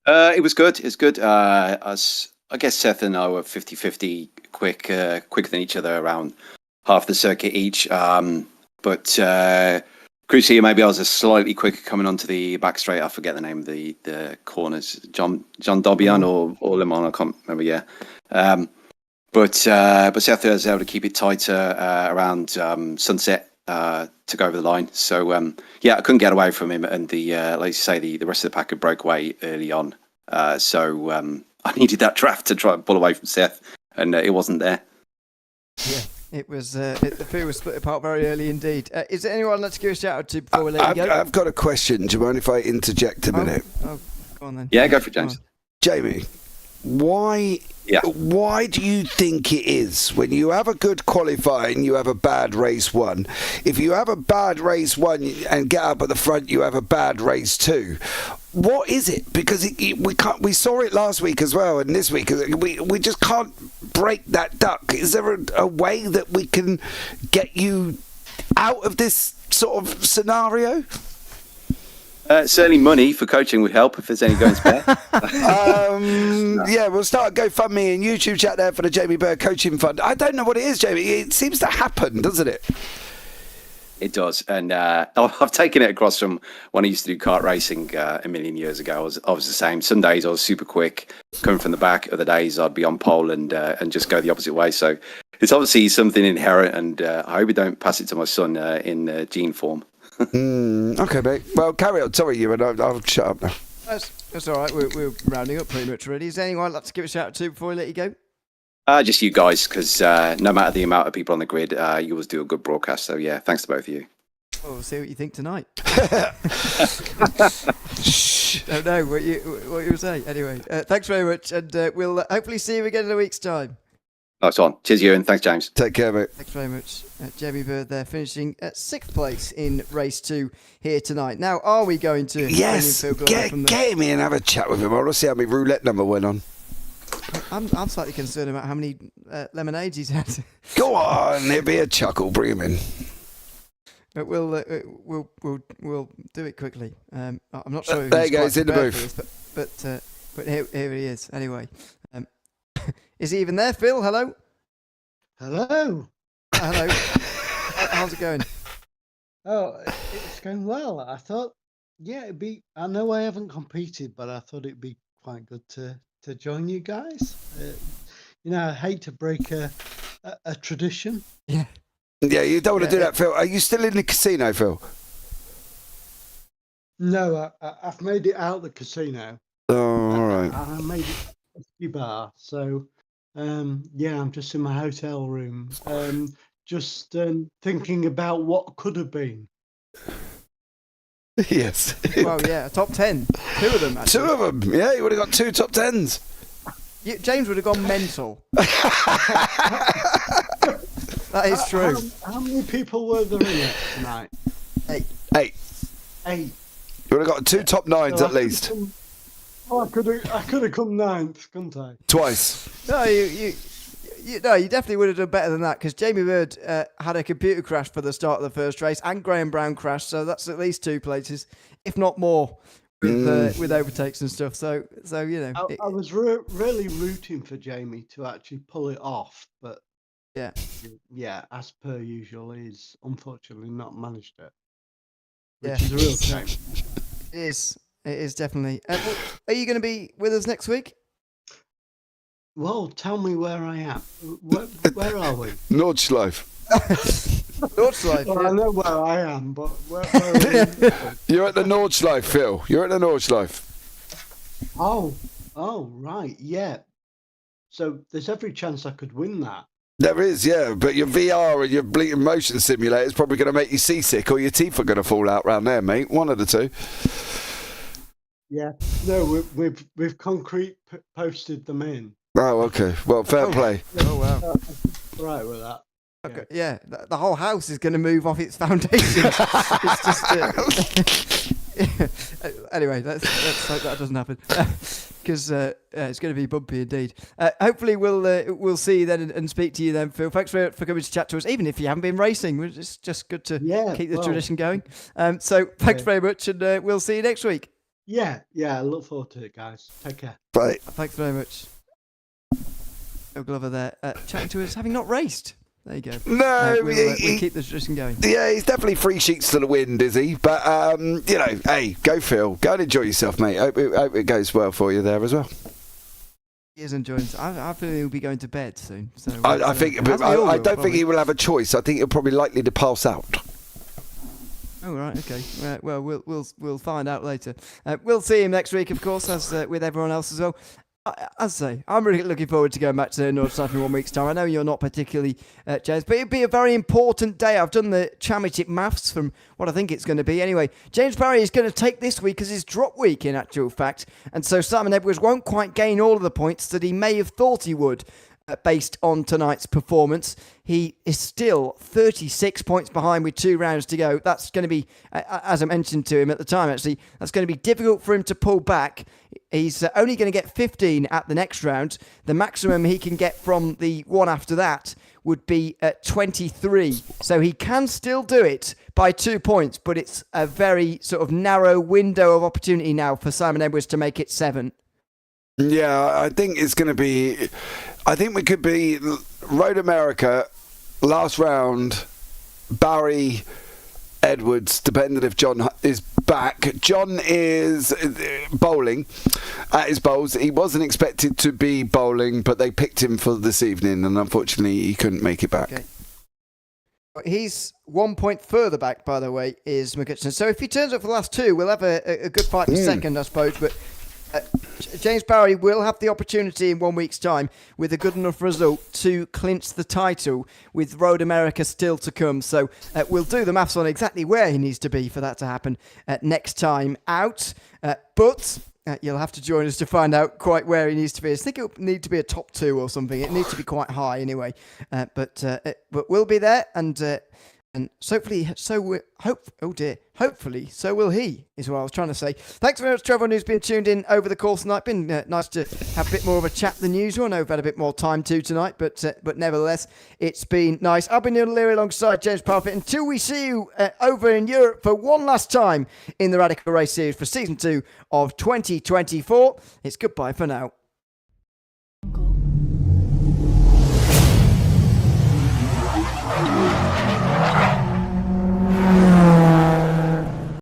It was good. It's good. I guess Seth and I were 50-50 quicker than each other around half the circuit each. But crucially, maybe I was slightly quicker coming onto the back straight. I forget the name of the corners. John Dobian or Lemon, I can't remember. Yeah, but Seth was able to keep it tighter around sunset to go over the line. So I couldn't get away from him, and like you say, the rest of the pack had broke away early on. So I needed that draft to try and pull away from Seth, and it wasn't there. Yeah. It was the field was split apart very early indeed. Is there anyone let's give a shout out to before we let you go? I've got a question. Do you mind if I interject a minute? Oh, go on then. Yeah, go for it, James. Jamie, why do you think it is when you have a good qualifying, you have a bad race 1? If you have a bad race 1 and get up at the front, you have a bad race 2. What is it? Because we saw it last week as well, and this week we just can't break that duck. Is there a way that we can get you out of this sort of scenario? Certainly money for coaching would help if there's any going spare. Yeah, we'll start a GoFundMe and YouTube chat there for the Jamie Bird Coaching Fund. I don't know what it is, Jamie. It seems to happen, doesn't it? It does, and I've taken it across from when I used to do kart racing a million years ago. I was the same. Some days I was super quick, coming from the back. Other days I'd be on pole and just go the opposite way. So it's obviously something inherent, and I hope I don't pass it to my son in gene form. Okay, mate. Well, carry on. Sorry, Ewan. I'll shut up now. That's all right. We're rounding up pretty much already. Is there anyone I'd like to give a shout out to before we let you go? Just you guys, because no matter the amount of people on the grid, you always do a good broadcast. So yeah, thanks to both of you. Well, we'll see what you think tonight. Don't know what you say. Anyway, thanks very much, and we'll hopefully see you again in a week's time. Nice one. Cheers, Ewan. Thanks, James. Take care, mate. Thanks very much. Jamie Bird there, finishing at 6th place in race 2 here tonight. Now, are we going to... Yes, get him in and have a chat with him. I want to see how my roulette number went on. I'm slightly concerned about how many lemonades he's had. Go on, it'll be a chuckle. Bring him in. But we'll do it quickly. I'm not sure. There he goes in the booth. But here he is. Anyway, is he even there, Phil? Hello. Hello. Hello. How's it going? Oh, it's going well. I thought, yeah, it'd be. I know I haven't competed, but I thought it'd be quite good to join you guys. I hate to break a tradition. Yeah. Yeah, you don't want to do that, Phil. Are you still in the casino, Phil? No, I've made it out the casino. Oh, all right. I made it a whiskey bar. So, yeah, I'm just in my hotel room, just thinking about what could have been. Yes. Well, yeah, top 10. 2 of them, actually. 2 of them. Yeah, you would have got 2 top 10s. James would have gone mental. That is true. How many people were there in it tonight? 8. You would have got 2 top 9s at least. I could have come 9th, couldn't I? Twice. No, you definitely would have done better than that, because Jamie Bird had a computer crash for the start of the first race, and Graham Brown crashed, so that's at least 2 places, if not more, with overtakes and stuff. So you know. I was really rooting for Jamie to actually pull it off, but yeah, as per usual, he's unfortunately not managed it, which is a real shame. It is definitely. Are you going to be with us next week? Well, tell me where I am. Where are we? Nordschleife. Nordschleife. Well, I know where I am, but where are you? You're at the Nordschleife, Phil. You're at the Nordschleife. Oh, right, yeah. So there's every chance I could win that. There is, yeah, but your VR and your bleating motion simulator is probably going to make you seasick, or your teeth are going to fall out round there, mate. One of the 2. Yeah, no, we've concrete posted them in. Oh, okay. Well, fair play. Oh, wow. Right with that. Okay. Yeah, the whole house is going to move off its foundation. It's just. Anyway, let's hope that doesn't happen, because it's going to be bumpy indeed. Hopefully, we'll see you then and speak to you then, Phil. Thanks for coming to chat to us, even if you haven't been racing. It's just good to keep the tradition going. So thanks very much, and we'll see you next week. Yeah, I look forward to it, guys. Take care. Bye. Thanks very much. Phil Glover there, chatting to us, having not raced. There you go. No, we'll keep the tradition going. Yeah, he's definitely 3 sheets to the wind, is he? But, hey, go Phil. Go and enjoy yourself, mate. Hope it goes well for you there as well. He is enjoying it. I feel he'll be going to bed soon. So I don't think he will have a choice. I think he'll probably likely to pass out. Oh, right, okay. Well, we'll find out later. We'll see him next week, of course, as with everyone else as well. As I say, I'm really looking forward to going back to Nordschleife in 1 week's time. I know you're not particularly, James, but it'd be a very important day. I've done the championship maths from what I think it's going to be. Anyway, James Barry is going to take this week as his drop week, in actual fact. And so Simon Edwards won't quite gain all of the points that he may have thought he would. Based on tonight's performance, he is still 36 points behind with 2 rounds to go. That's going to be, as I mentioned to him at the time, actually, that's going to be difficult for him to pull back. He's only going to get 15 at the next round. The maximum he can get from the one after that would be at 23. So he can still do it by 2 points, but it's a very sort of narrow window of opportunity now for Simon Edwards to make it 7. Yeah, I think it's going to be... I think we could be Road America, last round, Barry, Edwards, depending if John is back. John is bowling at his bowls. He wasn't expected to be bowling, but they picked him for this evening, and unfortunately he couldn't make it back. Okay. He's 1 point further back, by the way, is McCutcheon. So if he turns up for the last two, we'll have a good fight for second, I suppose. But James Barry will have the opportunity in 1 week's time with a good enough result to clinch the title with Road America still to come. So we'll do the maths on exactly where he needs to be for that to happen next time out. But you'll have to join us to find out quite where he needs to be. I think it'll need to be a top 2 or something. It needs to be quite high anyway. But we'll be there, and hopefully, hopefully, so will he, is what I was trying to say. Thanks very much to everyone who's been tuned in over the course tonight. Been nice to have a bit more of a chat than usual. I know we've had a bit more time tonight, but nevertheless, it's been nice. I've been Neil Leary alongside James Parfitt. Until we see you over in Europe for one last time in the Radical Race Series for Season 2 of 2024, it's goodbye for now.